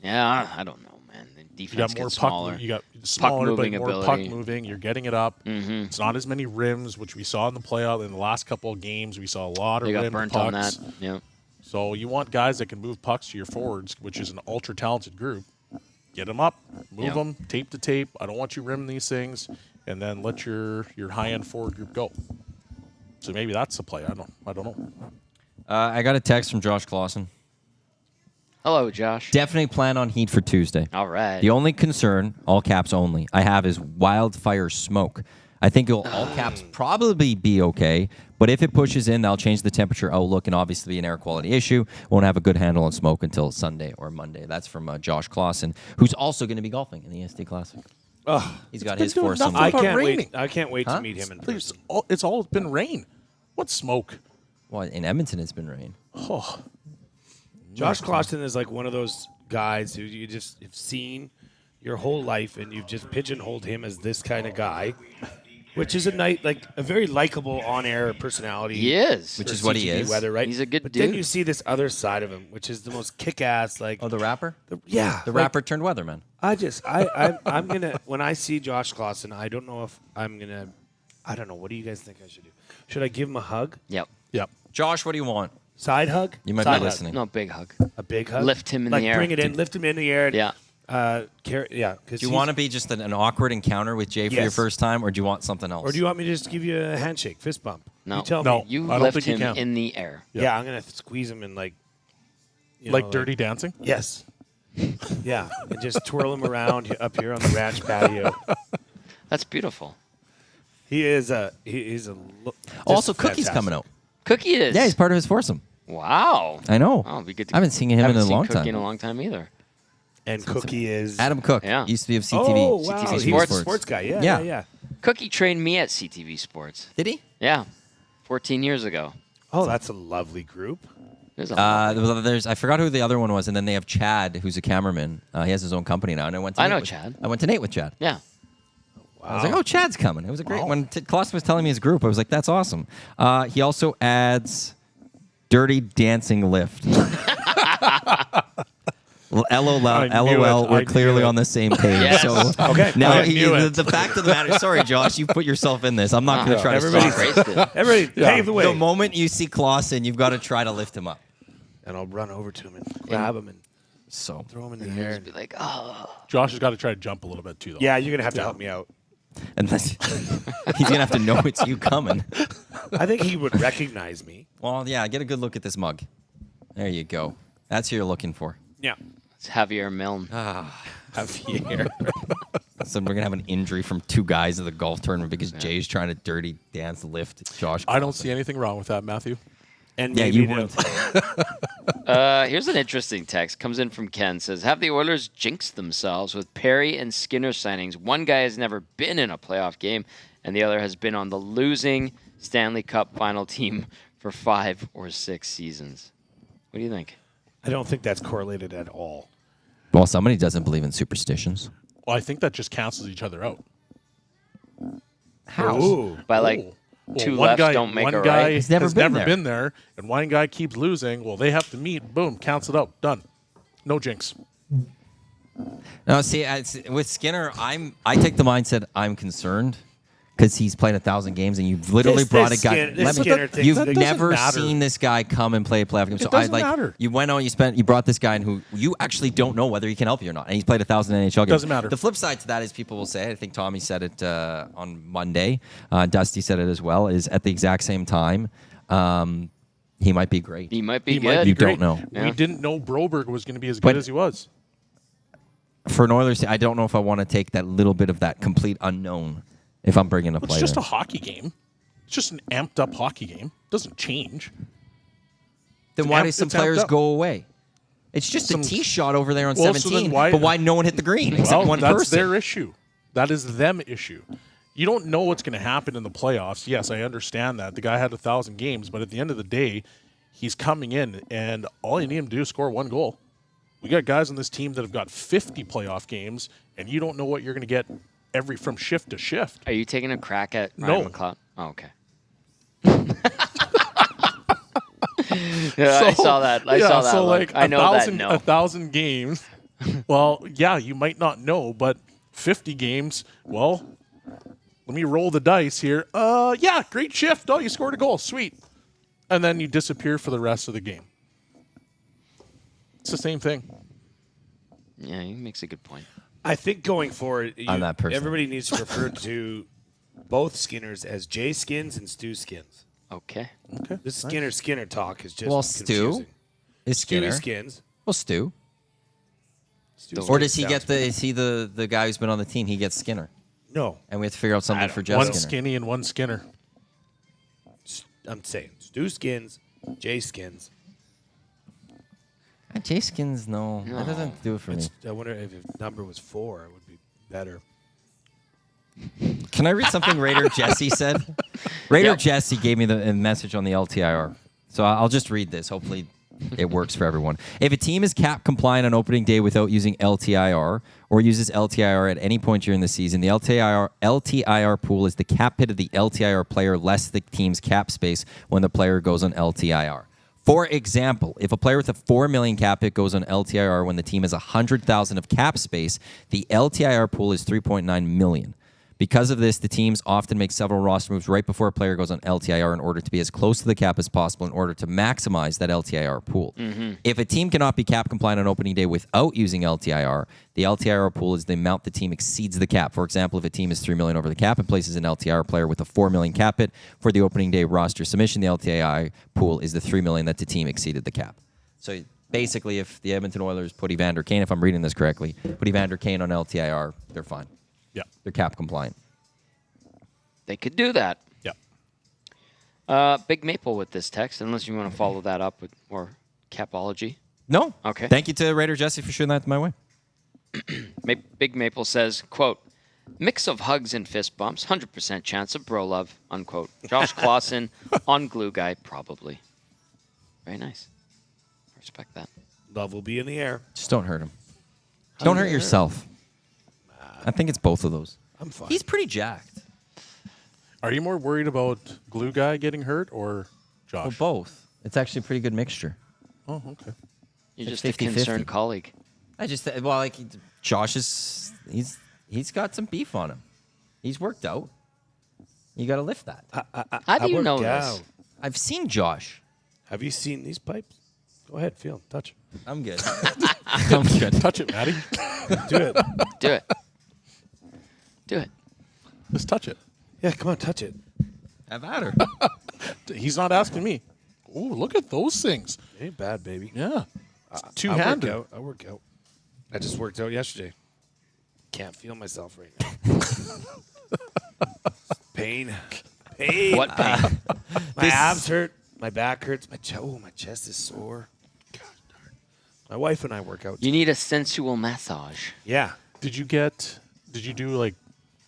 I don't know, man. The You defense got more gets puck. smaller. You got smaller, but moving more ability. puck moving. You're getting it up. Mm-hmm. It's not as many rims, which we saw in the playoff. In the last couple of games, we saw a lot of They got rim burnt pucks. on that. Yeah. So you want guys that can move pucks to your forwards, which is an ultra talented group. Get them up, move them, tape to tape. I don't want you rimming these things, and then let your high end forward group go. So maybe that's the play. I don't know. I got a text from Josh Clausen. Hello, Josh. Definitely plan on heat for Tuesday. All right. The only concern, all caps only, I have is wildfire smoke. I think it'll all caps probably be okay, but if it pushes in, that'll change the temperature outlook and obviously be an air quality issue. Won't have a good handle on smoke until Sunday or Monday. That's from Josh Clausen, who's also going to be golfing in the EST Classic. Oh, He's got been his doing foursome. nothing. I can't raining. wait. I can't wait to meet him in person. It's all been rain. What smoke? Well, in Edmonton, it's been rain. Oh, Josh Clausen is like one of those guys who you just have seen your whole life, and you've just pigeonholed him as this kind of guy, which is a very likable on-air personality. He is. Which for is what he CGP is. Weather, right? He's a good but dude. then you see this other side of him, which is the most kick-ass, Oh, the rapper? the rapper turned weatherman. I'm gonna when I see Josh Clausen, I don't know if I'm gonna. I don't know. What do you guys think I should do? Should I give him a hug? Yep. yep. Josh, what do you want? Side hug? You might Side be hug. listening. No, big hug. A big hug. Lift him in the air. Bring it in. Lift him in the air. And, Yeah. yeah. Do you want to be just an awkward encounter with Jay for your Yes. first time, or do you want something else? Or do you want me to just give you a handshake, fist bump? No. You tell No. me. You I don't lift think you him can. in the air. Yeah, I'm gonna squeeze him and Like Dirty Dancing? Yes. Yeah, and just twirl him around up here on the ranch patio. That's beautiful. He's a Also, just Cookie's fantastic. coming out. Cookie is. Yeah, he's part of his foursome. Wow. I know. Oh, it'd be good to I haven't seen him in a long Cookie in time. a long time either. And Cookie is Adam Cook. Yeah. Used to be of CTV. Oh, wow. CTV He was Sports. a sports guy. Yeah, Yeah. yeah, yeah. Cookie trained me at CTV Sports. Did he? Yeah, 14 years ago. Oh, that's a lovely group. There's a There's I forgot who the other one was, and then they have Chad, who's a cameraman. He has his own company now, and I went. I know Chad. I went to Nate with Chad. Yeah. I was like, oh, Chad's coming. It was a great when Klaus was telling me his group. I was like, that's awesome. He also adds Dirty Dancing Lift. LOL, we're clearly on the same page. Yes. So Okay. now I knew it. the fact of the matter. Sorry, Josh, you put yourself in this. I'm not going to try to stop it. Embraced it. Everybody, pave the way. The moment you see Clausen, you've got to try to lift him up. And I'll run over to him and grab him and So throw him in the air. Be like, oh. Josh has got to try to jump a little bit too, though. Yeah, you're going to have to help me out. unless he's gonna have to know it's you coming. I think he would recognize me. Well, yeah, get a good look at this mug. There you go. That's who you're looking for. Yeah. It's Javier Milne. Javier. So we're gonna have an injury from two guys at the golf tournament because Jay's trying to dirty dance lift Josh. I don't see anything wrong with that, Matthew. And Yeah, maybe you to- would. Here's an interesting text. Comes in from Ken. Says, have the Oilers jinxed themselves with Perry and Skinner signings? One guy has never been in a playoff game, and the other has been on the losing Stanley Cup final team for 5 or 6 seasons. What do you think? I don't think that's correlated at all. Well, somebody doesn't believe in superstitions. Well, I think that just cancels each other out. How? Ooh. By like Well, two one lefts guy, don't make one a guy right. He's never has been never there. been there, and one guy keeps losing. Well, they have to meet. Boom, cancel it out. Done. No jinx. No, see, with Skinner, I take the mindset I'm concerned because he's played 1,000 games, and you've literally This brought a guy. Skinner- this Skinner thing- You've that doesn't never matter. seen this guy come and play a playoff game. So doesn't I like matter. you went on, you brought this guy in who you actually don't know whether he can help you or not, and he's played 1,000 NHL games. Doesn't matter. The flip side to that is people will say, I think Tommy said it on Monday, Dusty said it as well, is at the exact same time. He might be great. He might be He good. might be You don't great. know. Yeah. We didn't know Broberg was going to be as But- good as he was. For an Oilers, I don't know if I want to take that little bit of that complete unknown if I'm bringing a It's player. just a hockey game. It's just an amped up hockey game. It doesn't change. Then It's why amped- do some it's amped players up. go away? It's just Some- a tee shot over there on Well, so 17, then why- but why no one hit the green except Well, one that's person? their issue. That is them issue. You don't know what's going to happen in the playoffs. Yes, I understand that. The guy had 1,000 games, but at the end of the day, he's coming in, and all you need him to do is score one goal. We got guys on this team that have got 50 playoff games, and you don't know what you're going to get from shift to shift. Are you taking a crack at No. Ryan McLeod? Oh, okay. Yeah, I saw that. I saw that. So look. like I know that. No. 1,000 games. Well, yeah, you might not know, but 50 games. Well, let me roll the dice here. Yeah, great shift. Oh, you scored a goal. Sweet. And then you disappear for the rest of the game. It's the same thing. Yeah, he makes a good point. I think going forward, I'm that person. everybody needs to refer to both Skinners as Jay Skins and Stu Skins. Okay. Okay. This Skinner talk is just Well, confusing. Stu is Skinner. Stewie Skins. Well, Stu. Stu Or does Skins he get sounds- the? Is he the guy who's been on the team? He gets Skinner, No, and we have to figure out something for Jeff One Skinner. skinny and one Skinner. I'm saying Stu Skins, Jay Skins. Jay Skins, no, that doesn't do it for me. I wonder if the number was 4, it would be better. Can I read something Raider Jesse said? Raider Yep. Jesse gave me the message on the LTIR. So I'll just read this. Hopefully it works for everyone. If a team is cap compliant on opening day without using LTIR or uses LTIR at any point during the season, the LTIR pool is the cap hit of the LTIR player less the team's cap space when the player goes on LTIR. For example, if a player with a $4 million cap hit goes on LTIR when the team has $100,000 of cap space, the LTIR pool is $3.9 million. Because of this, the teams often make several roster moves right before a player goes on LTIR in order to be as close to the cap as possible in order to maximize that LTIR pool. If a team cannot be cap compliant on opening day without using LTIR, the LTIR pool is the amount the team exceeds the cap. For example, if a team is $3 million over the cap and places an LTIR player with a $4 million cap hit for the opening day roster submission, the LTIR pool is the $3 million that the team exceeded the cap. So basically, if the Edmonton Oilers put Evander Kane, if I'm reading this correctly, put Evander Kane on LTIR, they're fine. Yeah. They're cap compliant. They could do that. Yeah. Big Maple with this text, unless you want to follow that up with more capology. No. Okay. Thank you to Raider Jesse for shooting that my way. Big Maple says, quote, mix of hugs and fist bumps, 100% chance of bro love, unquote. Josh Clausen on glue guy, probably. Very nice. Respect that. Love will be in the air. Just don't hurt him. Don't hurt yourself. I think it's both of those. I'm fine. He's pretty jacked. Are you more worried about glue guy getting hurt or Josh? Well, both. It's actually a pretty good mixture. Oh, okay. You're It's just a 50-50. concerned colleague. I just Josh is he's got some beef on him. He's worked out. You got to lift that. How do you worked know this? out. I've seen Josh. Have you seen these pipes? Go ahead, feel 'em, touch 'em. I'm good. I'm good. Touch it, Maddie. Do it. Do it. Do it. Just touch it. Yeah, come on, touch it. Have at her. He's not asking me. Oh, look at those things. Ain't bad, baby. Yeah. I Two-handed. work out. I just worked out yesterday. Can't feel myself right now. Pain. What pain? My abs hurt. My back hurts. My chest is sore. God darn. My wife and I work out. You need a sensual massage. Yeah. Did you do like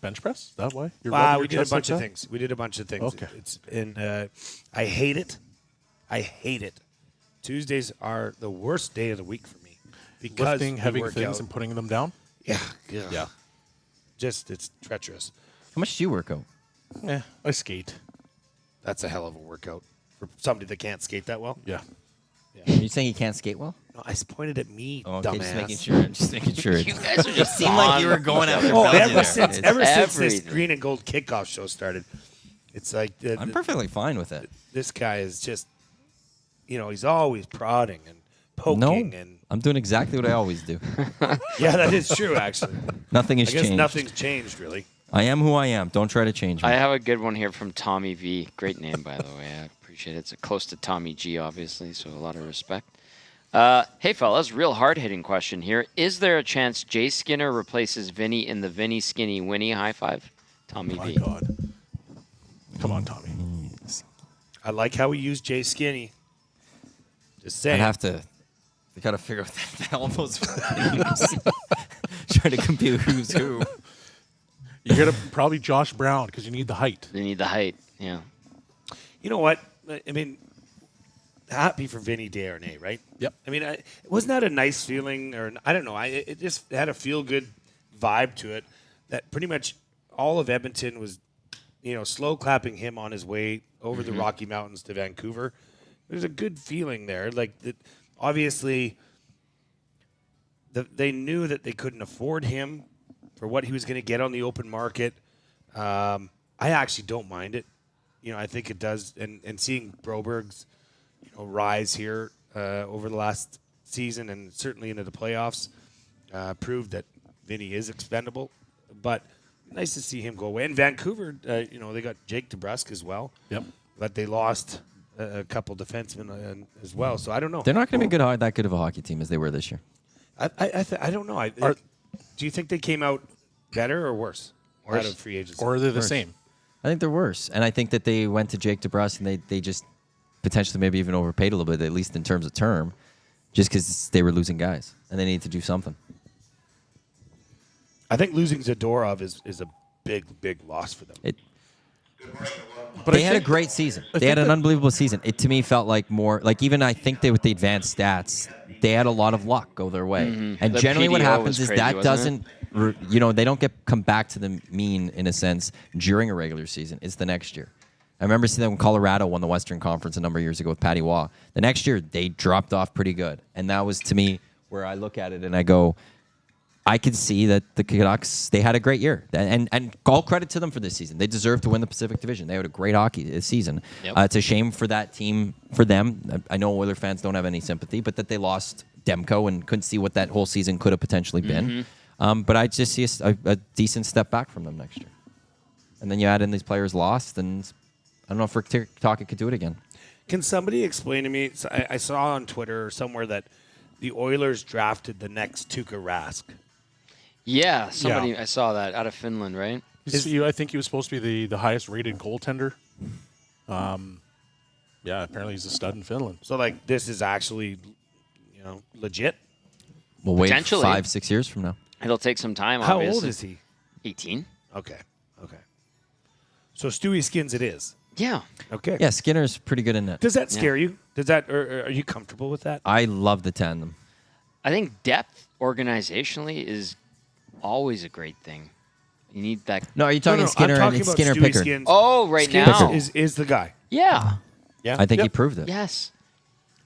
bench press? Is that why? You're Wow, rubbing we your did a chest like bunch of that? things. We did a bunch of things. Okay. It's I hate it. I hate it. Tuesdays are the worst day of the week for me because Lifting we heavy work things out. and putting them down? Yeah. Yeah. Just it's treacherous. How much do you work out? I skate. That's a hell of a workout for somebody that can't skate that well. Yeah. Are you saying you can't skate well? No, I pointed at me, Oh, okay, dumbass. just making sure. Just making sure. You guys are just seemed like you were going after Oh, Belgian ever there. since It's- this everything. green and gold kickoff show started, it's like I'm perfectly fine with it. this guy is just, he's always prodding and poking No, and I'm doing exactly what I always do. yeah, that is true actually. Nothing I has guess changed. nothing's changed really. I am who I am. Don't try to change me. I have a good one here from Tommy V. Great name, by the way. I appreciate it. It's close to Tommy G, obviously, so a lot of respect. Hey, fellas, real hard-hitting question here. Is there a chance Jay Skinner replaces Vinny in the Vinny Skinny Winnie high five? Tommy My V. God. Come on, Tommy. I like how we use Jay Skinny. Just I'd saying. have to. We got to figure out that almost trying to compute who's who. You got to probably Josh Brown because you need the height. They need the height. Yeah. You know what? I mean, happy for Vinny Desharnais, right? Yep. I mean, wasn't that a nice feeling? Or I don't know. It just had a feel-good vibe to it that pretty much all of Edmonton was, slow clapping him on his way over the Rocky Mountains to Vancouver. There's a good feeling there. Like that, obviously, they knew that they couldn't afford him for what he was going to get on the open market. I actually don't mind it. I think it does. And seeing Broberg's, rise here over the last season and certainly into the playoffs proved that Vinny is expendable. But nice to see him go away. And Vancouver, they got Jake DeBrusk as well. Yep. But they lost a couple defensemen as well. So I don't know. They're not going to be that good of a hockey team as they were this year. I don't know. Do you think they came out better or worse out of free agency? Or are they the Worse. same? I think they're worse, and I think that they went to Jake DeBrusk and they just potentially maybe even overpaid a little bit, at least in terms of term, just because they were losing guys and they need to do something. I think losing Zadorov is a big loss for them. But They had a great season. They had an unbelievable season. It to me felt like more like even I think with the advanced stats, they had a lot of luck go their way. And The generally, what PDO happens was is crazy, that wasn't doesn't, they don't come back to the mean in a sense during a regular season. It's the next year. I remember seeing them when Colorado won the Western Conference a number of years ago with Patty Waugh. The next year, they dropped off pretty good, and that was to me where I look at it and I go, I could see that the Canucks, they had a great year. And all credit to them for this season. They deserve to win the Pacific Division. They had a great hockey season. Yep. It's a shame for that team, for them. I know Oilers fans don't have any sympathy, but that they lost Demko and couldn't see what that whole season could have potentially been. But I just see a decent step back from them next year. And then you add in these players lost, and I don't know if Rick Tocchet could do it again. Can somebody explain to me? So I saw on Twitter somewhere that the Oilers drafted the next Tuukka Rask. Yeah, I saw that out of Finland, right? I think he was supposed to be the highest rated goaltender. Yeah, apparently he's a stud in Finland. So, like, this is actually, legit. We'll wait Potentially. 5-6 years from now. It'll take some time, How obviously. old is he? 18. Okay. So Stewie Skins it is. Yeah. Okay. Yeah, Skinner's pretty good in it. Does that scare you? Does that, or are you comfortable with that? I love the tandem. I think depth organizationally is always a great thing. You need that. No, are you talking Skinner I'm talking and about Skinner Stewie Pickard? Skins. Oh, right Skins now. is the guy. Yeah. Yeah. I think he proved it. Yes.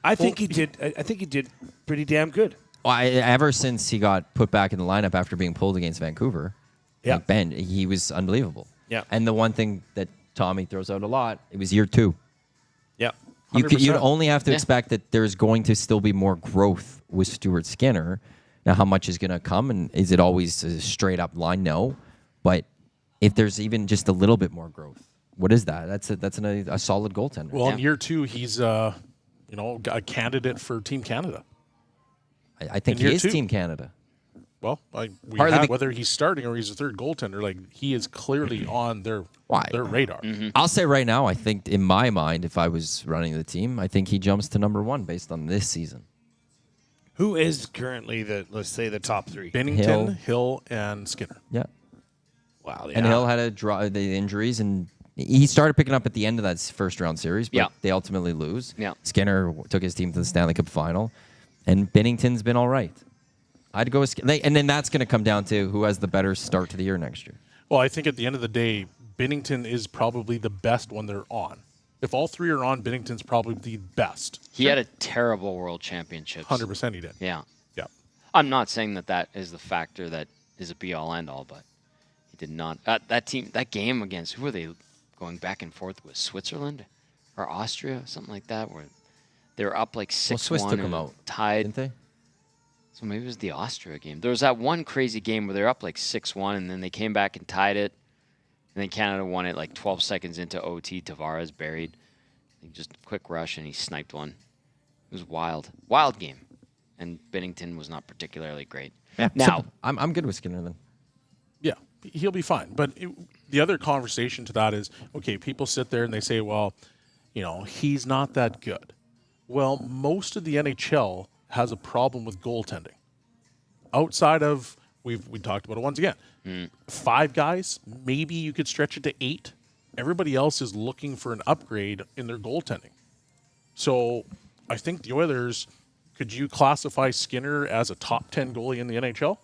I think he did. I think he did pretty damn good. Well, ever since he got put back in the lineup after being pulled against Vancouver, Yeah. like Ben, he was unbelievable. Yeah. And the one thing that Tommy throws out a lot, it was year 2. Yeah. You'd 100%. only have to Yeah. expect that there's going to still be more growth with Stuart Skinner. Now, how much is going to come, and is it always a straight up line? No. But if there's even just a little bit more growth, what is that? That's a solid goaltender. Well, in Yeah. year 2, he's a candidate for Team Canada. I think in he year is 2. Team Canada. Well, Partly whether he's starting or he's a third goaltender, like he is clearly on their radar. I'll say right now, I think in my mind, if I was running the team, I think he jumps to number 1 based on this season. Who is currently let's say the top 3? Bennington, Hill, and Skinner. Yeah. Wow. Yeah. And Hill had the injuries, and he started picking up at the end of that first round series, but Yeah. they ultimately lose. Yeah. Skinner took his team to the Stanley Cup final, and Bennington's been all right. I'd go with and then that's going to come down to who has the better start to the year next year. Well, I think at the end of the day, Bennington is probably the best when they're on. If all 3 are on, Bennington's probably the best. He had a terrible World Championships. 100% he did. Yeah. Yeah. I'm not saying that is the factor that is a be-all, end-all, but he did not. That game against, who were they going back and forth with? Switzerland or Austria, something like that, where they were up like 6-1 Swiss took and them out, tied. didn't they? So maybe it was the Austria game. There was that one crazy game where they were up like 6-1, and then they came back and tied it. And then Canada won it like 12 seconds into OT. Tavares buried. Just a quick rush, and he sniped one. It was wild. Wild game. And Bennington was not particularly great. Yeah. Now, I'm good with Skinner then. Yeah, he'll be fine. But the other conversation to that is, okay, people sit there and they say, well, he's not that good. Well, most of the NHL has a problem with goaltending. Outside of, we talked about it once again, 5 guys, maybe you could stretch it to 8. Everybody else is looking for an upgrade in their goaltending. So I think the Oilers, could you classify Skinner as a top 10 goalie in the NHL?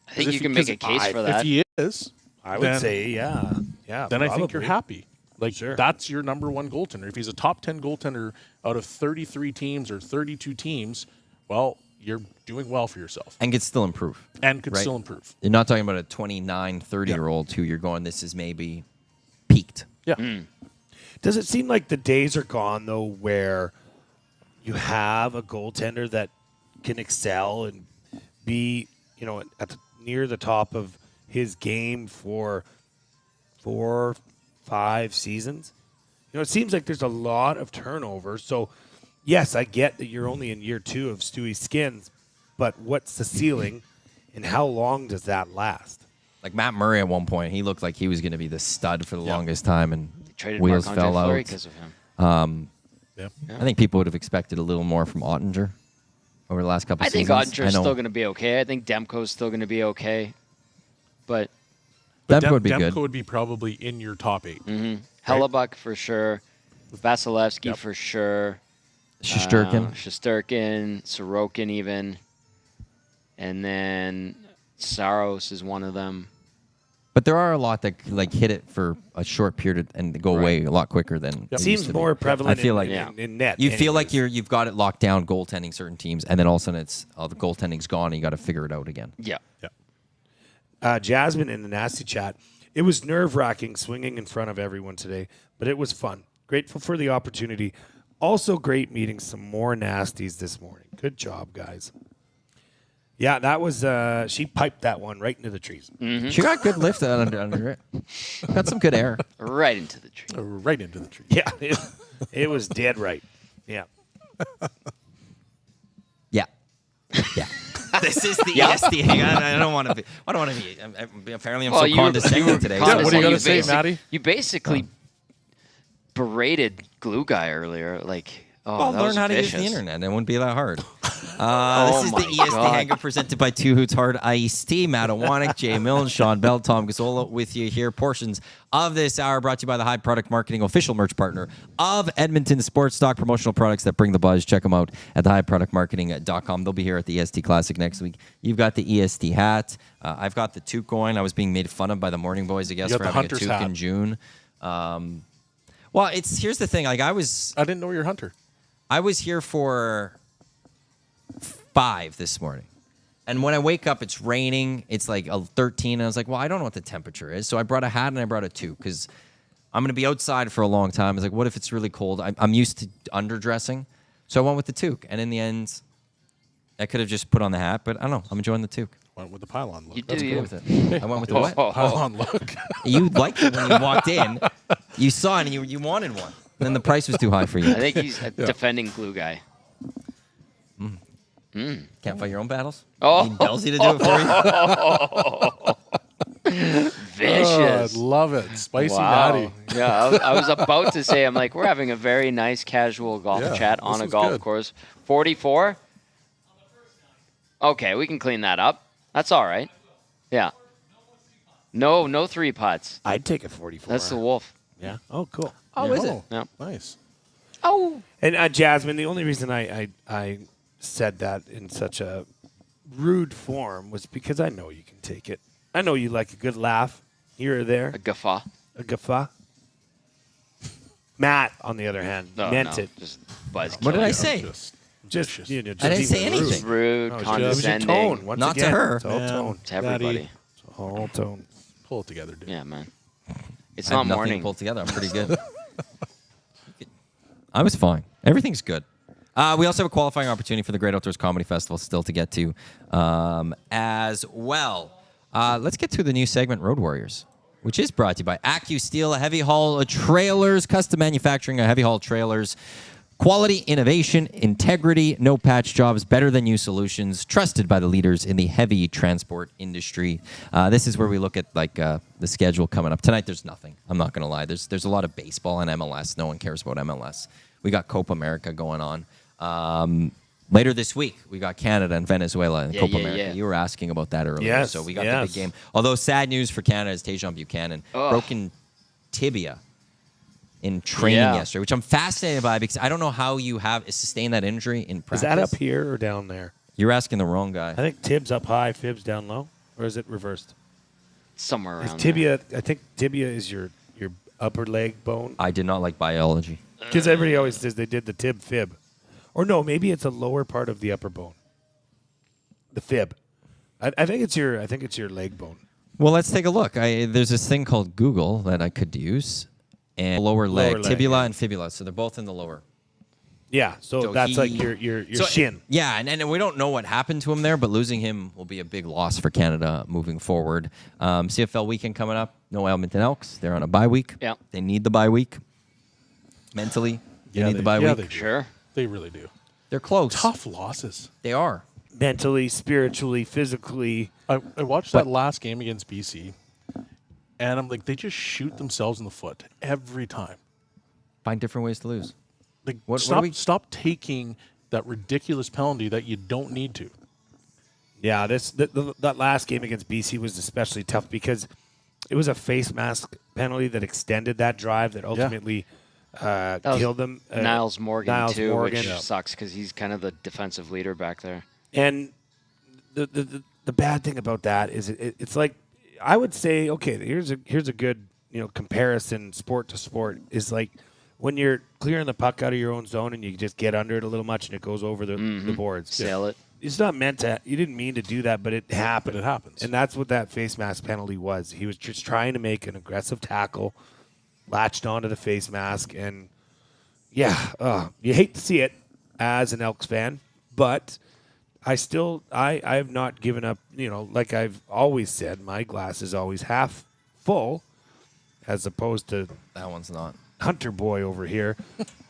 I think you can make a case for that. If he is, I would say, yeah. then I think you're probably. happy. Like, Sure. that's your number 1 goaltender. If he's a top 10 goaltender out of 33 teams or 32 teams, well, you're doing well for yourself And could still improve. and could Right. still improve. You're not talking about a 29, 30-year-old who you're going, this is maybe peaked. Yeah. Does it seem like the days are gone, though, where you have a goaltender that can excel and be, near the top of his game for 4, 5 seasons? It seems like there's a lot of turnover. So, yes, I get that you're only in year 2 of Stewie Skins, but what's the ceiling, and how long does that last? Like Matt Murray at one point, he looked like he was going to be the stud for the longest time, and They traded wheels Marc-Andre fell Fleury out. because of him. Yeah. I think people would have expected a little more from Ottinger over the last couple I think seasons. Ottinger's still going to be okay. I think Demko's still going to be okay. But Demko would be Demko good. would be probably in your top 8. Hellebuck for sure. Vasilevsky Yep. for sure. Shesterkin. Shesterkin, Sorokin even. And then Saros is one of them. But there are a lot that hit it for a short period and go away a lot quicker than it used Seems to more be. prevalent I feel in, like in net. you feel like anyways. you've got it locked down goaltending certain teams, and then all of a sudden it's the goaltending's gone and you got to figure it out again. Yeah. Yeah. Jasmine in the nasty chat. It was nerve-wracking swinging in front of everyone today, but it was fun. Grateful for the opportunity. Also great meeting some more nasties this morning. Good job, guys. Yeah, that was she piped that one right into the trees. She got good lift under it. Got some good air. Right into the tree. Right into the tree. Yeah, it was dead right. Yeah. Yeah. Yeah. This is the EST Hangout. I don't want to be. I don't want to be. Apparently, I'm so condescending today. Yeah, what are you gonna say, basic- Matty? You basically berated glue guy earlier. Like, Well, that learn was how to use vicious. the internet. It wouldn't be that hard. Oh This is my the EST God. Hangout presented by Two Hoots Hard Iced Tea. Matt Iwanyk, Jay Milne, Shawn, Belle, Tom Gazzola with you here. Portions of this hour brought to you by the High Product Marketing, official merch partner of Edmonton Sports Talk. Promotional products that bring the buzz. Check them out at thehighproductmarketing.com. They'll be here at the EST Classic next week. You've got the EST hat. I've got the toque going. I was being made fun of by the Morning Boys, I guess, You for got the having a hunter's toque hat. in June. Well, here's the thing. Like I didn't know you're a hunter. I was here for 5 this morning. And when I wake up, it's raining. It's like 13. And I was like, well, I don't know what the temperature is. So I brought a hat and I brought a toque because I'm going to be outside for a long time. I was like, what if it's really cold? I'm used to underdressing. So I went with the toque. And in the end, I could have just put on the hat. But I don't know. I'm enjoying the toque. Went with the pylon look. You That's do Go you. with it. I went with the what? Pylon look. You liked it when you walked in. You saw it and you wanted one. And then the price was too high for I you. think he's a defending glue guy. Can't fight your own battles? Oh. You need Belsey to do it for you? Oh, Vicious. I love it. Spicy Wow. natty. Yeah, I was about to say, I'm like, we're having a very nice casual golf Yeah, chat on this a is golf good. course. 44? Okay, we can clean that up. That's all right. Yeah. No 3 putts. I'd take a 44. That's the wolf. Yeah. Oh, cool. Oh, is it? Yeah. Nice. Oh. And Jasmine, the only reason I said that in such a rude form was because I know you can take it. I know you like a good laugh here or there, A guffaw. a guffaw. Matt, on the other hand, No, meant no, it. Just buzz. What did kill I you. say? Just Just, vicious. you know, just I didn't say even rude. anything. Rude, No, it was condescending. your tone. Once Not to again, her. It's all Man. tone. To everybody. Daddy. It's all tone. Pull it together, dude. Yeah, man. It's I have not nothing morning. pulled together. I'm pretty good. I was fine. Everything's good. We also have a qualifying opportunity for the Great Outdoors Comedy Festival still to get to as well. Let's get to the new segment, Road Warriors, which is brought to you by AccuSteel, heavy haul trailers, custom manufacturing of heavy haul trailers. Quality, innovation, integrity, no patch jobs, better than you solutions, trusted by the leaders in the heavy transport industry. This is where we look at like the schedule coming up. Tonight there's nothing. I'm not going to lie. There's a lot of baseball and MLS. No one cares about MLS. We got Copa America going on. Later this week, we got Canada and Venezuela in Copa America. yeah. You were asking about that earlier. Yes, So we got the yes. big game. Although sad news for Canada is Tajon Buchanan broken tibia in training yesterday, which I'm fascinated by because I don't know how you have sustained that injury in Is practice. that up here or down there? You're asking the wrong guy. I think Tibbs up high, Fibs down low. Or is it reversed? Somewhere Is around tibia, I think tibia is your upper leg bone. I did not like biology. Because everybody always says they did the tib fib. Or no, maybe it's a lower part of the upper bone. The fib. I think it's your leg bone. Well, let's take a look. There's this thing called Google that I could use, and lower leg, Lower leg, tibula yeah. and fibula. So they're both in the lower. Yeah, so that's like your So, shin. Yeah, and we don't know what happened to him there, but losing him will be a big loss for Canada moving forward. CFL weekend coming up. No Edmonton Elks. They're on a bye week. Yeah. They need the bye week. Mentally, they need the bye week. They do. Sure. They really do. They're close. Tough losses. They are. Mentally, spiritually, physically. I watched that last game against BC, and I'm like, they just shoot themselves in the foot every time. Find different ways to lose. Like, What do we- stop taking that ridiculous penalty that you don't need to. Yeah, that last game against BC was especially tough because it was a face mask penalty that extended that drive that ultimately was killed them. Niles Morgan, Niles too, Morgan. which sucks because he's kind of the defensive leader back there. And the bad thing about that is it's like I would say, okay, here's a good comparison sport to sport is like when you're clearing the puck out of your own zone and you just get under it a little much and it goes over the boards. Sail it. It's not meant to. You didn't mean to do that, but it happened. But it happens. And that's what that face mask penalty was. He was just trying to make an aggressive tackle, latched onto the face mask, and yeah, you hate to see it as an Elks fan, but I have not given up. Like I've always said, my glass is always half full, as opposed to That one's not. Hunter boy over here,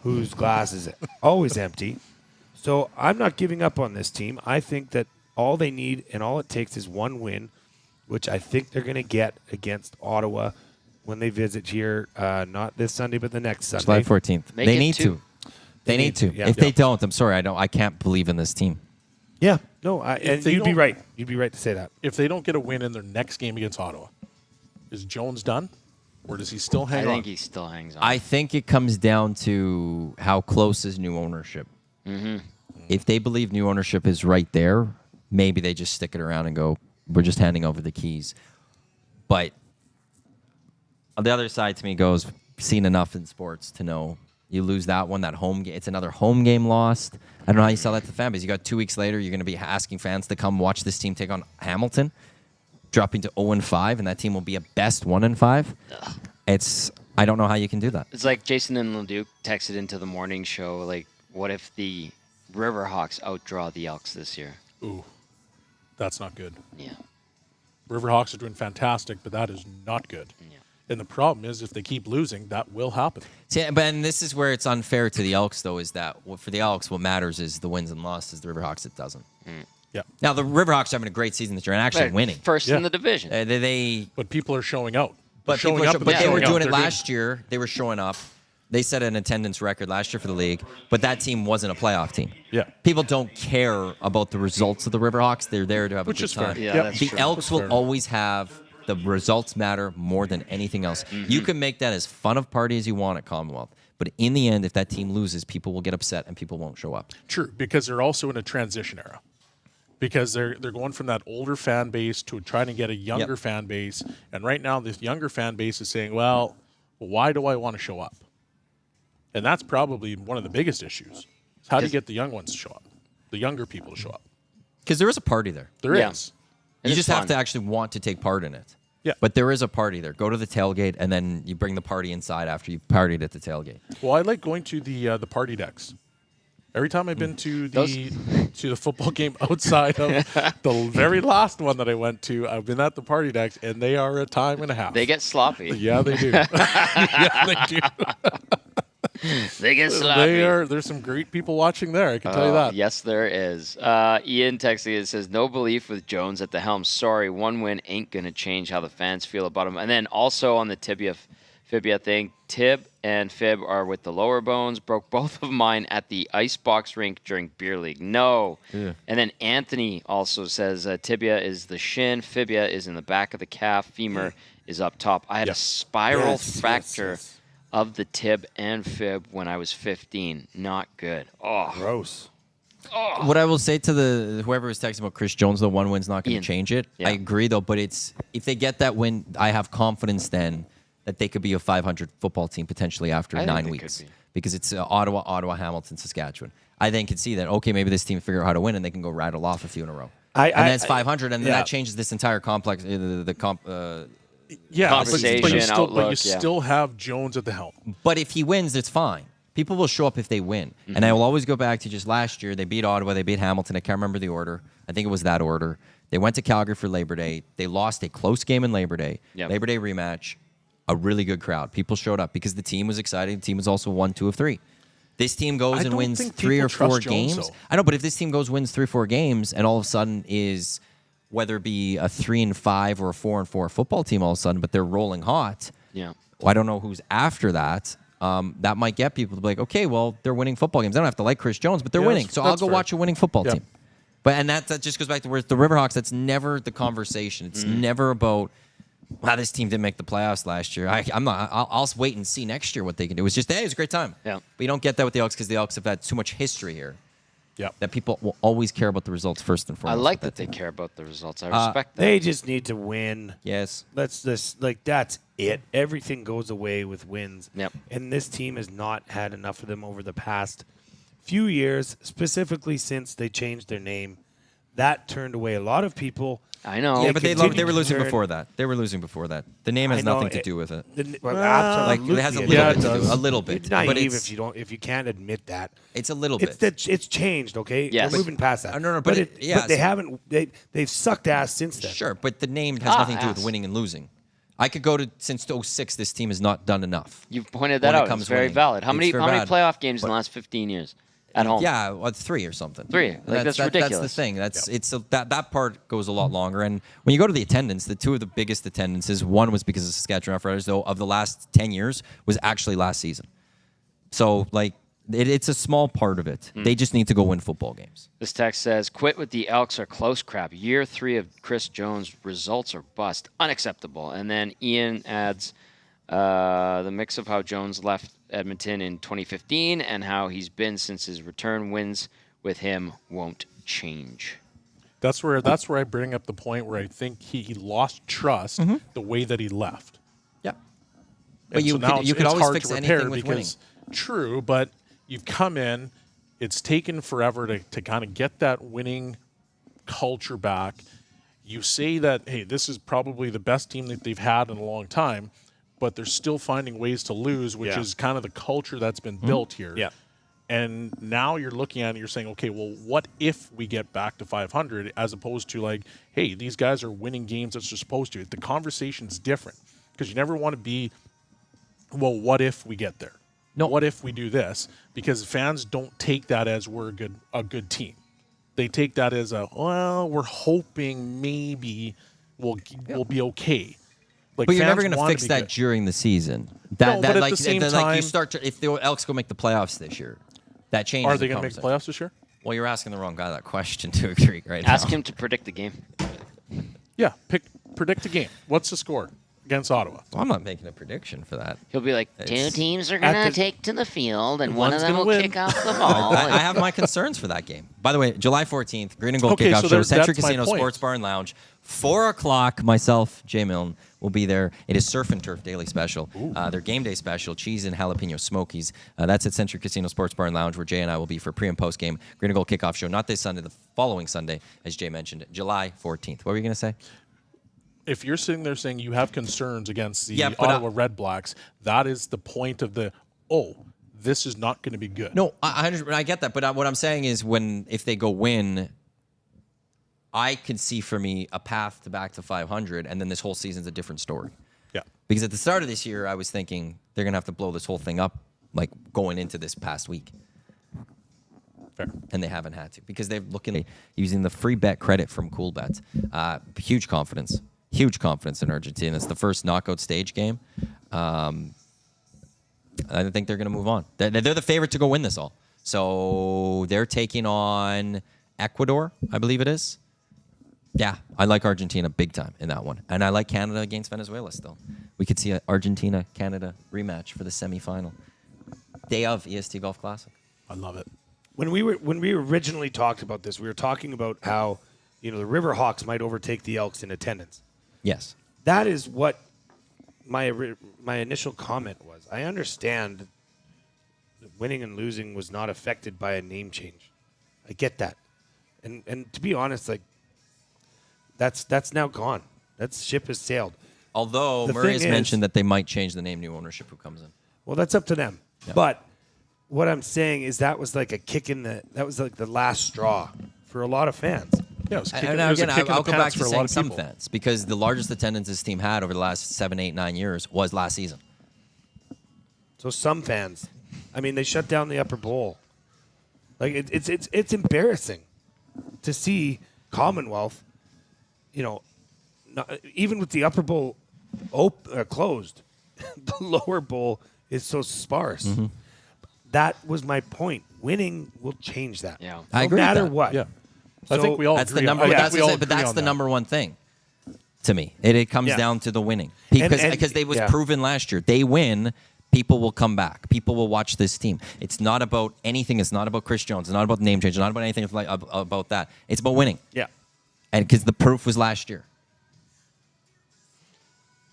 whose glass is always empty. So I'm not giving up on this team. I think that all they need and all it takes is one win, which I think they're going to get against Ottawa when they visit here, not this Sunday, but the next Sunday. July 14th. Make They it need two. to. They need to. yeah. If they don't, I'm sorry. I can't believe in this team. Yeah. No, and they you'd be don't- right. You'd be right to say that. If they don't get a win in their next game against Ottawa, is Jones done? Or does he still I hang on? think he still hangs on. I think it comes down to how close is new ownership. Mm-hmm. If they believe new ownership is right there, maybe they just stick it around and go, we're just handing over the keys. But on the other side to me goes, seen enough in sports to know you lose that one, that home game. It's another home game lost. I don't know how you sell that to the fan base. You got 2 weeks later, you're going to be asking fans to come watch this team take on Hamilton, dropping to 0-5, and that team will be a best 1-5. I don't know how you can do that. It's like Jason and Leduc texted into the morning show, like, what if the Riverhawks outdraw the Elks this year? Ooh, that's not good. Yeah. Riverhawks are doing fantastic, but that is not good. Yeah. And the problem is, if they keep losing, that will happen. See, but and this is where it's unfair to the Elks, though, is that for the Elks, what matters is the wins and losses. The Riverhawks, it doesn't. Yeah. Now, the Riverhawks are having a great season this year and actually Right, winning. First Yeah. in the division. They But people are showing out. but Showing people are up sho- and but they showing were out. doing it They're last year. They were showing up. They set an attendance record last year for the league, but that team wasn't a playoff team. Yeah. People don't care about the results of the Riverhawks. They're there to have Which a good is fair. time. Yeah, Yep. that's The true. Elks That's will fair. always have the results matter more than anything else. You can make that as fun of party as you want at Commonwealth, but in the end, if that team loses, people will get upset and people won't show up. True, because they're also in a transition era. Because they're going from that older fan base to trying to get a younger Yep. fan base. And right now, this younger fan base is saying, well, why do I want to show up? And that's probably one of the biggest issues. How do you get the young ones to show up? The younger people to show up? Because there is a party there. There is. Yeah. You It's just fun. have to actually want to take part in it. Yeah. But there is a party there. Go to the tailgate, and then you bring the party inside after you partied at the tailgate. Well, I like going to the party decks. Every time I've been to the football game outside of the very last one that I went to, I've been at the party decks, and they are a time and a half. They get sloppy. Yeah, they do. Yeah, they do. They get sloppy. There's some great people watching there. I can tell you that. Yes, there is. Ian texting it says, no belief with Jones at the helm. Sorry, one win ain't going to change how the fans feel about him. And then also on the Fibia thing, Tib and Fib are with the lower bones. Broke both of mine at the icebox rink during beer league. No. Yeah. And then Anthony also says tibia is the shin, fibia is in the back of the calf, femur is up top. I had a spiral fracture of the tib and fib when I was 15. Not good. Oh, Gross. What I will say to whoever was texting about Chris Jones, the one win's not going Ian. to change it. Yeah. I agree, though, but if they get that win, I have confidence then that they could be a 500 football team potentially after I think 9 they weeks. could be. Because it's Ottawa, Hamilton, Saskatchewan. I then could see that, okay, maybe this team figure out how to win and they can go rattle off a few in a row. And then it's 500, and then yeah. that changes this entire complex, Yeah, Conversation, but you outlook, still have Jones at the helm. But if he wins, it's fine. People will show up if they win. And I will always go back to just last year. They beat Ottawa. They beat Hamilton. I can't remember the order. I think it was that order. They went to Calgary for Labor Day. They lost a close game in Labor Day. Yep. Labor Day rematch. A really good crowd. People showed up because the team was excited. The team was also 1, 2 of 3. This team goes I and don't wins think 3 people or 4 trust Jones, games. though. I know, but if this team goes wins 3 or 4 games and all of a sudden is whether it be a 3-5 or a 4-4 football team all of a sudden, but they're rolling hot. yeah. Well, I don't know who's after that. That might get people to be like, okay, well, they're winning football games. I don't have to like Chris Jones, but they're Yeah, winning. So I'll that's go fair. watch a winning football Yeah. team. And that just goes back to where the Riverhawks, that's never the conversation. It's never about, wow, this team didn't make the playoffs last year. I'll wait and see next year what they can do. It's just, hey, it was a great time. Yeah. But you don't get that with the Elks because the Elks have had too much history here Yeah. that people will always care about the results first and I foremost. like with that they team. care about the results. I respect that. They just need to win. Yes. Let's just that's it. Everything goes away with wins. Yep. And this team has not had enough of them over the past few years, specifically since they changed their name. That turned away a lot of people. I know. Yeah, but they continue were to losing turn- before that. They were losing before that. The name has I know nothing to do with it. Well, Like absolutely it has a it little Yeah, bit it to do. does. A little bit. It's but naive it's, if you can't admit that. it's a little bit. It's changed, okay? Yes. We're moving past that. No, but but but they haven't. They've sucked ass since then. Sure, but the name has nothing to do with ass. winning and losing. I could go to since 06. This team has not done enough. You've pointed that when it out. comes It's very winning. valid. How It's many very how many bad. playoff games in But- the last 15 years? At home. Yeah, well, 3 or something. 3. That's ridiculous. That's the thing. That part goes a lot longer. And when you go to the attendance, the 2 of the biggest attendances, one was because of Saskatchewan Roughriders, though, of the last 10 years, was actually last season. So, it's a small part of it. They just need to go win football games. This text says, quit with the Elks are close crap. Year 3 of Chris Jones, results are bust. Unacceptable. And then Ian adds the mix of how Jones left Edmonton in 2015 and how he's been since his return. Wins with him won't change. That's where I bring up the point where I think he lost trust the way that he left. Yeah. And But you could always hard fix to repair anything with winning. True, but you've come in. It's taken forever to kind of get that winning culture back. You say that, hey, this is probably the best team that they've had in a long time, but they're still finding ways to lose, which is kind of the culture that's been built here. Yeah. And now you're looking at it and you're saying, okay, well, what if we get back to 500 as opposed to hey, these guys are winning games as they're supposed to. The conversation's different because you never want to be, well, what if we get there? No. What if we do this? Because fans don't take that as we're a good team. They take that as we're hoping maybe we'll be okay. But you're never going to fix that during the season. But at the same time, you start if the Elks go make the playoffs this year, that changes. Are they going to make the playoffs this year? Well, you're asking the wrong guy that question to a degree right now. Ask him to predict the game. Yeah, predict a game. What's the score against Ottawa? Well, I'm not making a prediction for that. He'll be like, 2 teams are going to take to the field, and one of them will kick off the ball. I have my concerns for that game. By the way, July 14th, Green and Gold Okay, kickoff so show, Century that's my Casino point. Sports Bar and Lounge, 4 o'clock. Myself, Jay Milne, will be there. It is Surf and Turf Daily Special. Their game day special, cheese and jalapeno smokies. That's at Century Casino Sports Bar and Lounge, where Jay and I will be for pre and post game Green and Gold kickoff show. Not this Sunday, the following Sunday, as Jay mentioned, July 14th. What were you going to say? If you're sitting there saying you have concerns against the Ottawa Red Blacks, that is the point of this is not going to be good. No, I get that. But what I'm saying is if they go win, I can see for me a path back to 500, and then this whole season's a different story. Yeah. Because at the start of this year, I was thinking they're going to have to blow this whole thing up, going into this past week. Fair. And they haven't had to because they're looking using the free bet credit from Cool Bets. Huge confidence in Argentina. It's the first knockout stage game. I think they're going to move on. They're the favorite to go win this all. So they're taking on Ecuador, I believe it is. Yeah, I like Argentina big time in that one. And I like Canada against Venezuela still. We could see an Argentina-Canada rematch for the semifinal. Day of EST Golf Classic. I love it. When we originally talked about this, we were talking about how the Riverhawks might overtake the Elks in attendance. Yes. That is what my initial comment was. I understand that winning and losing was not affected by a name change. I get that. And to be honest, that's now gone. That ship has sailed. Although The Murray thing has is- mentioned that they might change the name, new ownership who comes in. Well, that's up to them. Yeah. But what I'm saying is that was like the last straw for a lot of fans. Yeah, it was And I'll go back to saying some fans because the largest attendance this team had over the last 7, 8, 9 years was last season. So some fans, they shut down the upper bowl. It's embarrassing to see Commonwealth, even with the upper bowl closed, the lower bowl is so sparse. Mm-hmm. That was my point. Winning will change that. Yeah. I agree with No matter that. what. Yeah. So I think we all That's the agree on- number. I think That's we all but agree that's on the that. number one thing to me. It comes Yeah. down to the winning And because they was proven last year. They win, people will come back. People will watch this team. It's not about anything. It's not about Chris Jones. It's not about name change. It's not about anything about that. It's about winning. Yeah. And because the proof was last year.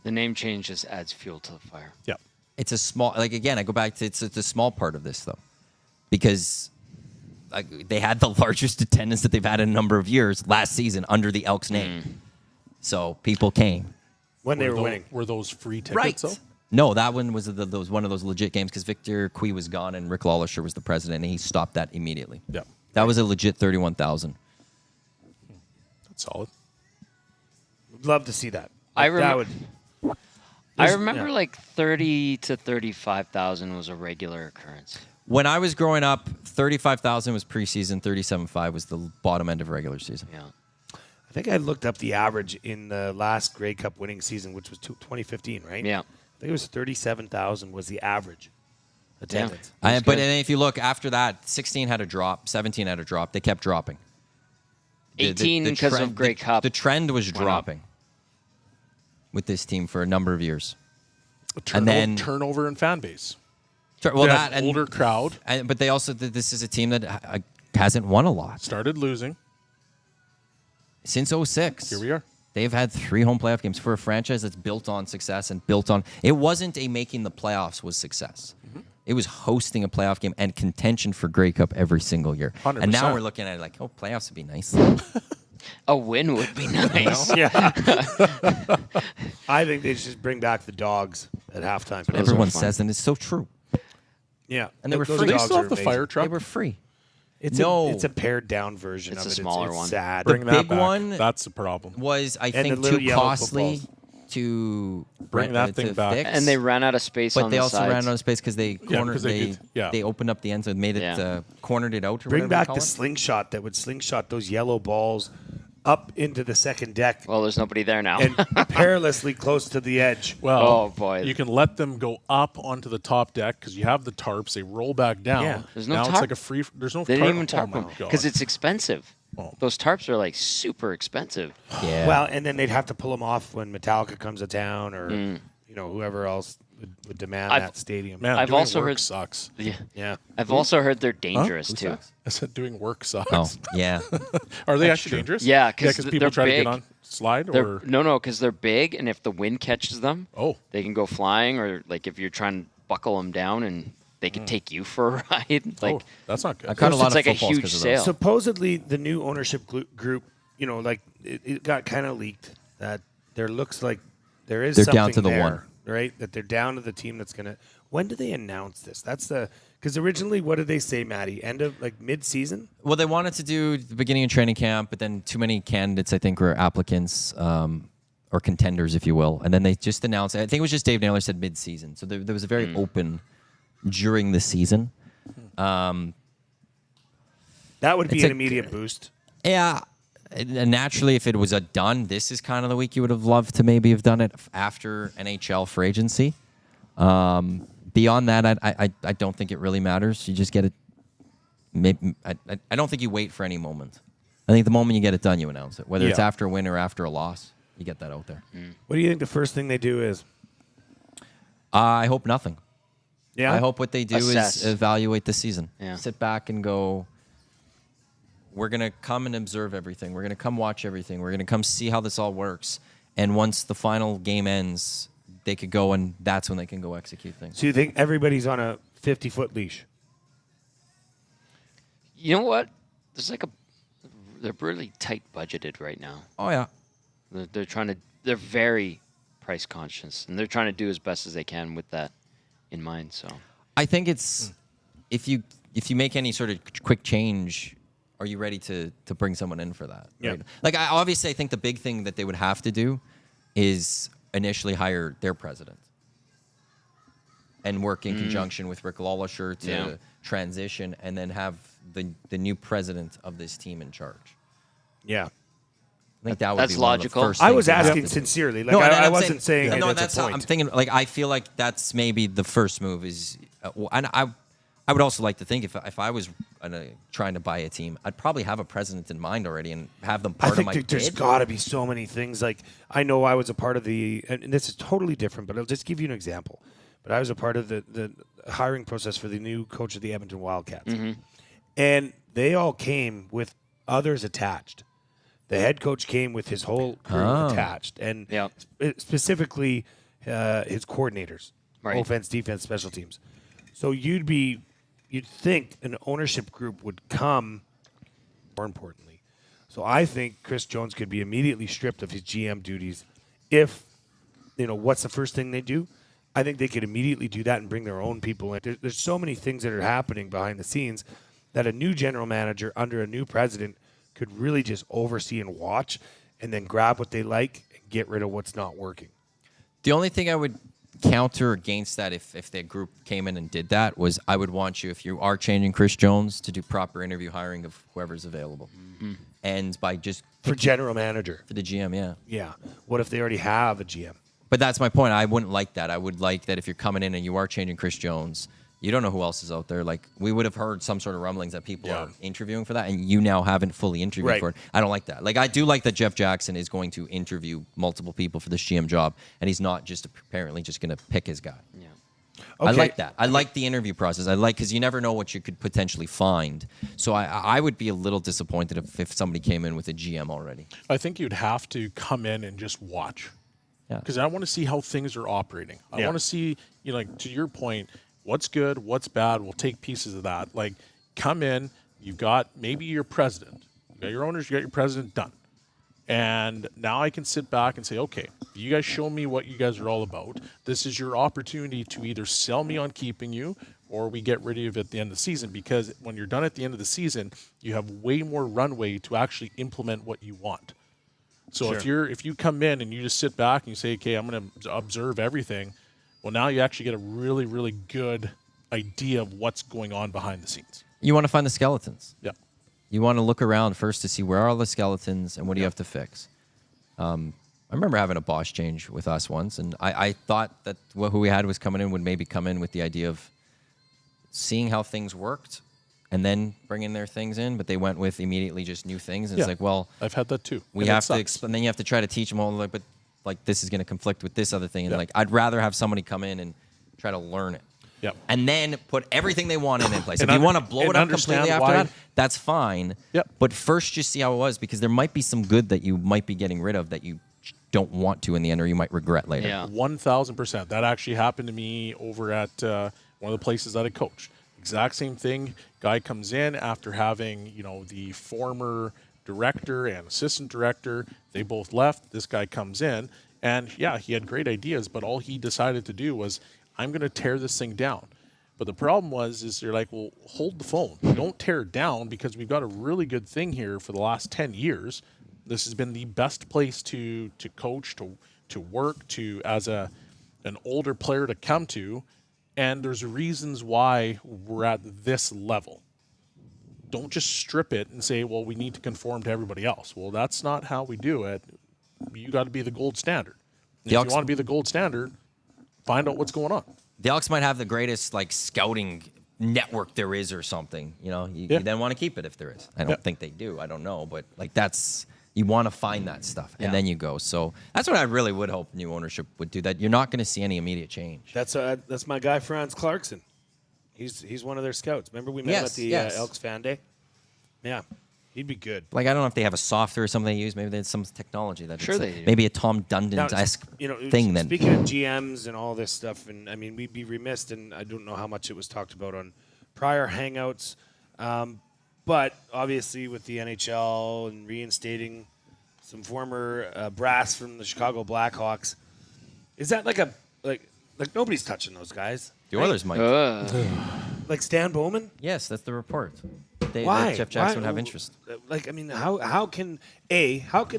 The name change just adds fuel to the fire. Yeah. It's a small. Again, I go back to it's a small part of this though, because they had the largest attendance that they've had in a number of years last season under the Elks name. So people came. When they were winning. Were those free tickets, Right. though? No, that one was one of those legit games because Victor Cui was gone and Rick Lawlisher was the president, and he stopped that immediately. Yeah. That was a legit 31,000. That's solid. Would love to see that. I That remember- would- I remember yeah. 30 to 35,000 was a regular occurrence. When I was growing up, 35,000 was preseason, 37.5 was the bottom end of regular season. Yeah. I think I looked up the average in the last Grey Cup winning season, which was 2015, right? Yeah. I think it was 37,000 was the average attendance. But then if you look after that, 16 had a drop, 17 had a drop. They kept dropping. 18 because of Grey Cup. The trend was dropping with this team for a number of years. Turnover in fan base. Well, They that had older crowd. but they also this is a team that hasn't won a lot Started losing. since 06. Here we are. They've had 3 home playoff games for a franchise that's built on success and built on. It wasn't a making the playoffs was success. Mm-hmm. It was hosting a playoff game and contention for Grey Cup every single year. 100%. And now we're looking at it like, oh, playoffs would be nice. A win would be nice. Yeah. I think they should just bring back the dogs at halftime. But everyone says, and it's so true. Yeah. And they were Those free. Do they dogs still are have the amazing. fire truck? They were free. It's a pared down version It's of a it. smaller it's one. sad. Bring that big back. one That's the problem. Was, I the think, little too yellow costly footballs. to Bring that thing to back. fix. And they ran out of space But on they the also sides. ran out of space because they cornered. 'cause they They opened up the end zone, made it cornered it out. Or Bring whatever back you call the it. slingshot that would slingshot those yellow balls up into the second deck Well, there's nobody there now. and perilously close to the edge. Well, Oh, boy. you can let them go up onto the top deck because you have the tarps. They roll back down. Yeah. There's no now tarp. it's like a free. There's no. They didn't even tarp oh them my God. because it's expensive. Oh. Those tarps are like super expensive. Yeah. Well, and then they'd have to pull them off when Metallica comes to town or whoever else would demand I've- that stadium. Man, I've doing also work heard- sucks. Yeah. Yeah. I've also heard they're dangerous Who too. sucks? I said doing work sucks. Oh, yeah. Are they actually dangerous? Yeah, 'cause people they're try to big. get on slide They're, or no, because they're big, and if the wind catches them, oh, they can go flying, or like if you're trying to buckle them down, and they could take you for a ride. Like oh, that's not good. I caught a It's lot of like a footballs huge 'cause of sale. those. Supposedly, the new ownership group, it got kind of leaked that there looks like there is They're something down to the there, one. right? That they're down to the team that's going to. When do they announce this? Because originally, what did they say, Maddie? End of mid-season? Well, they wanted to do the beginning of training camp, but then too many candidates, I think, were applicants or contenders, if you will. And then they just announced, I think it was just Dave Naylor said mid-season. So there was a very open during the season. That would be It's an a- immediate boost. Yeah. And naturally, if it was done, this is kind of the week you would have loved to maybe have done it after NHL free agency. Beyond that, I don't think it really matters. You just get it. Maybe, I don't think you wait for any moment. I think the moment you get it done, you announce it. Whether it's Yeah. after a win or after a loss, you get that out there. What do you think the first thing they do is? I hope nothing. Yeah. I hope what they do Assess. is evaluate the season. Yeah. Sit back and go, we're going to come and observe everything. We're going to come watch everything. We're going to come see how this all works. And once the final game ends, they could go, and that's when they can go execute things. So you think everybody's on a 50-foot leash? You know what? They're really tight budgeted right now. Oh, yeah. They're very price conscious, and they're trying to do as best as they can with that in mind. So I think it's if you make any sort of quick change, are you ready to bring someone in for that? Yeah. Right? Like I think the big thing that they would have to do is initially hire their president and work in conjunction with Rick Lawlisher to transition, and then have the new president of this team in charge. Yeah. I think that would That's be one of the logical. first I things was they have asking to do. sincerely. Like No, and I I'm wasn't saying no, that's a point. I'm thinking. Like I feel like that's maybe the first move is, and I would also like to think if I was trying to buy a team, I'd probably have a president in mind already and have them part I think of my there's bid. got to be so many things. Like I know I was a part of and this is totally different, but I'll just give you an example. But I was a part of the hiring process for the new coach of the Edmonton Wildcats, and they all came with others attached. The head coach came with his whole crew attached, and specifically his coordinators, offense, defense, special teams. So you'd think an ownership group would come. More importantly, so I think Chris Jones could be immediately stripped of his GM duties. If what's the first thing they do? I think they could immediately do that and bring their own people in. There's so many things that are happening behind the scenes that a new general manager under a new president could really just oversee and watch, and then grab what they like and get rid of what's not working. The only thing I would counter against that, if the group came in and did that, was I would want you, if you are changing Chris Jones, to do proper interview hiring of whoever's available. Mm-hmm. And by just for general manager. For the GM, yeah. Yeah. What if they already have a GM? But that's my point. I wouldn't like that. I would like that if you're coming in and you are changing Chris Jones, you don't know who else is out there. Like, we would have heard some sort of rumblings that people are interviewing for that, and you now haven't fully interviewed for it. I don't like that. Like, I do like that Jeff Jackson is going to interview multiple people for this GM job, and he's not just apparently just going to pick his guy. Yeah. Okay. I like that. I like the interview process. Because you never know what you could potentially find. So I would be a little disappointed if somebody came in with a GM already. I think you'd have to come in and just watch. Because I want to see how things are operating. I want to see, like, to your point, what's good, what's bad. We'll take pieces of that. Like, come in, you've got maybe your president. You got your owners, you got your president, done. And now I can sit back and say, okay, you guys show me what you guys are all about. This is your opportunity to either sell me on keeping you or we get rid of you at the end of the season. Because when you're done at the end of the season, you have way more runway to actually implement what you want. So if you come in and you just sit back and you say, okay, I'm going to observe everything, well, now you actually get a really, really good idea of what's going on behind the scenes. You want to find the skeletons. Yeah. You want to look around first to see where are all the skeletons and what do you have to fix. I remember having a boss change with us once, and I thought that who we had was coming in would maybe come in with the idea of seeing how things worked and then bringing their things in, but they went with immediately just new things. And it's like, well, I've had that too. We have to explain. Then you have to try to teach them all, like, but like this is going to conflict with this other thing. And like, I'd rather have somebody come in and try to learn it. Yep. And then put everything they want in place. If you want to blow it up completely after that, that's fine. Yep. But first, just see how it was, because there might be some good that you might be getting rid of that you don't want to in the end, or you might regret later. Yeah. 1,000%. That actually happened to me over at one of the places that I coached. Exact same thing. Guy comes in after having, the former director and assistant director. They both left. This guy comes in, and he had great ideas, but all he decided to do was, I'm going to tear this thing down. But the problem is they're like, well, hold the phone. Don't tear it down, because we've got a really good thing here for the last 10 years. This has been the best place to coach, to work, to as an older player to come to. And there's reasons why we're at this level. Don't just strip it and say, well, we need to conform to everybody else. Well, that's not how we do it. You got to be the gold standard. If you want to be the gold standard, find out what's going on. The Elks might have the greatest scouting network there is, or something. You then want to keep it if there is. I don't think they do. I don't know, but that's. You want to find that stuff, and then you go. So that's what I really would hope new ownership would do. That you're not going to see any immediate change. That's my guy, Franz Clarkson. He's one of their scouts. Remember we met him at the Elks fan day? Yeah, he'd be good. I don't know if they have a software or something they use. Maybe they had some technology that they do. Maybe a Tom Dundon-esque thing. Then speaking of GMs and all this stuff, and I mean we'd be remiss, and I don't know how much it was talked about on prior hangouts. But obviously, with the NHL and reinstating some former brass from the Chicago Blackhawks, is that like nobody's touching those guys? The Oilers might. Like Stan Bowman? Yes, that's the report. Why? Jeff Jackson would have interest. How can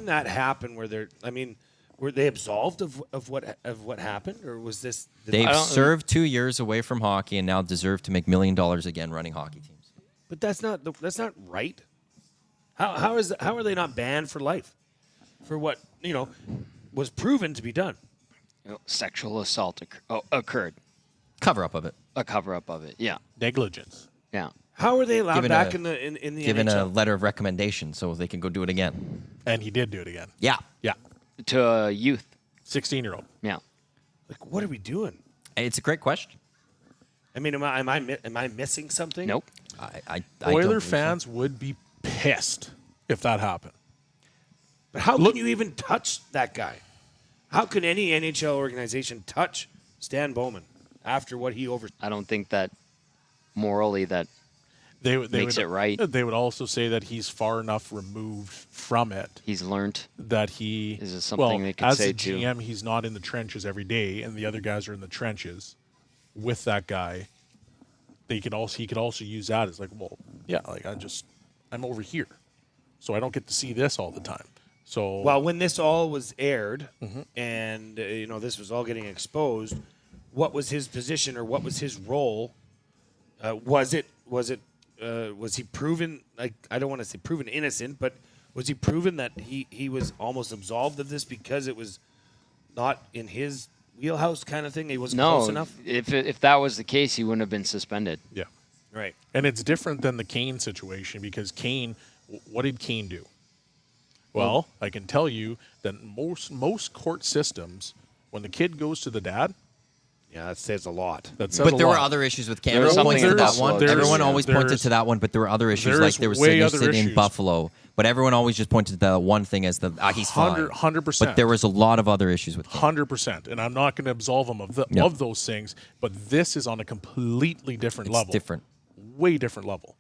that happen? Were they absolved of what happened, or was this? They've served 2 years away from hockey and now deserve to make $1 million again running hockey teams. But that's not right. How are they not banned for life for what was proven to be done? Sexual assault occurred. Cover up of it. A cover up of it. Yeah. Negligence. Yeah. How are they allowed back in the given NHL? a letter of recommendation so they can go do it again? And he did do it again. Yeah. Yeah. To a youth. 16-year-old. Yeah. What are we doing? It's a great question. I mean, am I missing something? Nope. I Oiler fans would be pissed if that happened. But how can you even touch that guy? How can any NHL organization touch Stan Bowman after what he over? I don't think that morally that they makes it right. They would also say that he's far enough removed from it. He's learned that he is it something they could say too. As a GM, he's not in the trenches every day, and the other guys are in the trenches with that guy. He could also use that as I'm over here, so I don't get to see this all the time. So when this all was aired, and this was all getting exposed, what was his position or what was his role? Was he proven, like, I don't want to say proven innocent, but was he proven that he was almost absolved of this because it was not in his wheelhouse kind of thing? He wasn't close enough? If that was the case, he wouldn't have been suspended. Yeah. Right. And it's different than the Kane situation because Kane, what did Kane do? Well, I can tell you that most court systems, when the kid goes to the dad, yeah, that says a lot. that says But a there lot. were other issues with Cam. There's Everyone points to that something one. there's- Everyone always pointed there's- to that one, but there were other issues. there's Like there was way Sidney other in issues. Buffalo, but everyone always just pointed to that one thing as the he's fine. 100%. But there was a lot of other issues with Cam. 100%. And I'm not going to absolve him of those things, but this is on a completely different It's level. different. Way different level.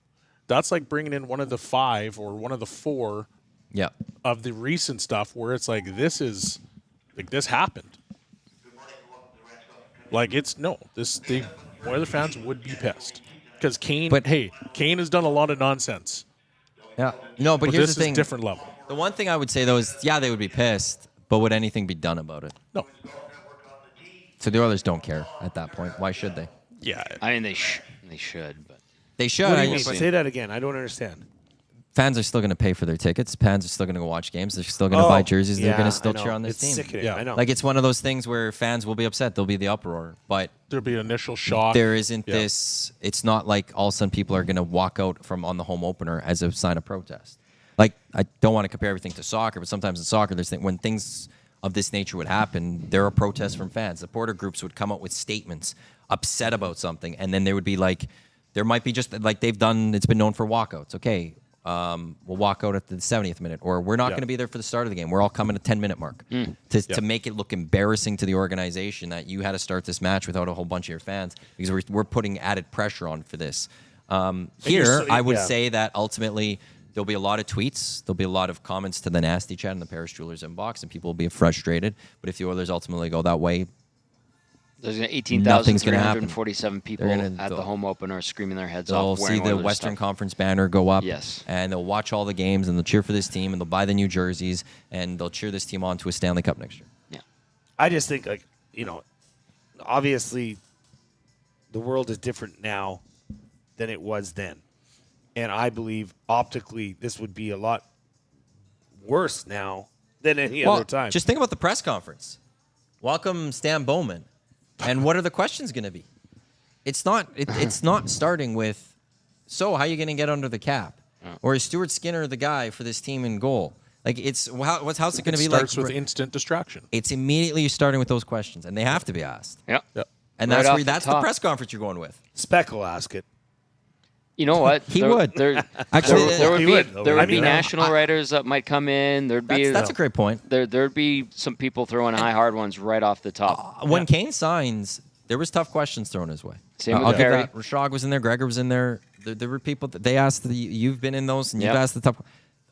That's like bringing in one of the 5 or one of the 4 Yeah. of the recent stuff where it's like this happened. Like the Oilers fans would be pissed because Kane has done a lot of nonsense. Yeah. No, but here's this the thing. is different level. The one thing I would say though is, yeah, they would be pissed, but would anything be done about it? No. So the Oilers don't care at that point. Why should they? Yeah. I mean, they should, but They should. What do you I mean? just- Say that again. I don't understand. Fans are still going to pay for their tickets. Fans are still going to go watch games. They're still going to buy jerseys. They're going to still cheer on this it's team. Sickening. Yeah. I know. Like it's one of those things where fans will be upset. There'll be the uproar, but There'll be initial shock. there isn't Yeah. this. It's not like all of a sudden people are going to walk out from on the home opener as a sign of protest. Like I don't want to compare everything to soccer, but sometimes in soccer, when things of this nature would happen, there are protests from fans. Supporter groups would come up with statements upset about something, and then there would be like, there might be just like they've done. It's been known for walkouts. Okay. We'll walk out at the 70th minute, or we're not going to be there for the start of the game. We're all coming at 10-minute mark to make it look embarrassing to the organization that you had to start this match without a whole bunch of your fans because we're putting added pressure on for this. Here, I would say that ultimately there'll be a lot of tweets, there'll be a lot of comments to the nasty chat in the Paris Jewelers inbox, and people will be frustrated. But if the Oilers ultimately go that way, there's Nothing's gonna happen. 18,347 people at the home opener screaming their heads they'll off. see wearing the Oilers Western stuff. Conference banner go up, Yes. and they'll watch all the games, and they'll cheer for this team, and they'll buy the new jerseys, and they'll cheer this team on to a Stanley Cup next year. Yeah. I just think, like, obviously the world is different now than it was then. And I believe optically this would be a lot worse now than any other time. Just think about the press conference. Welcome Stan Bowman. And what are the questions going to be? It's not starting with, so how are you going to get under the cap? Or is Stuart Skinner the guy for this team in goal? Like, how's it going to be like? Starts with instant distraction. It's immediately starting with those questions, and they have to be asked. Yeah. Yeah. And Right that's off where the that's the top. press conference you're going with. Speck will ask it. You know what? He would. Actually, There would He be would, though, there right? would be I mean, national writers that might come in. There'd be that's a great point. there'd be some people throwing high hard ones right off the top. When Kane signs, there was tough questions thrown his way. Same with I'll give Perry. that. Rashog was in there. Gregor was in there. There were people that they asked. You've been in those, and you've Yep. asked the tough.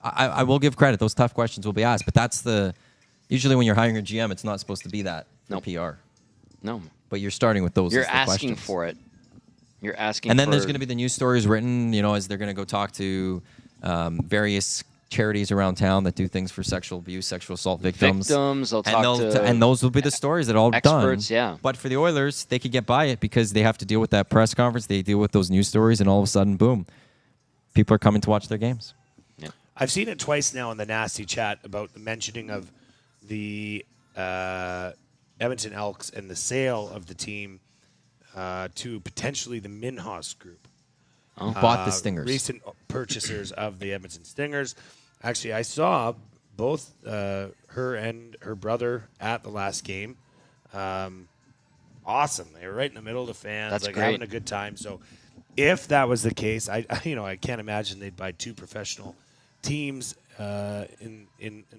I will give credit. Those tough questions will be asked, but that's usually when you're hiring a GM, it's not supposed to be that for Nope. PR. No, But you're starting with those. you're as the asking questions. for it. You're asking. And then for, there's going to be the news stories written, as they're going to go talk to various charities around town that do things for sexual abuse, sexual assault victims. They'll talk and those will be the stories that are all experts, done. yeah. But for the Oilers, they could get by it because they have to deal with that press conference. They deal with those news stories, and all of a sudden, boom, people are coming to watch their games. I've seen it twice now in the nasty chat about the mentioning of the Edmonton Elks and the sale of the team to potentially the Minhas Group. Bought the Stingers. Recent purchasers of the Edmonton Stingers. Actually, I saw both her and her brother at the last game. Awesome. They were right in the middle of the fans, That's like great. having a good time. So if that was the case, I can't imagine they'd buy two professional teams in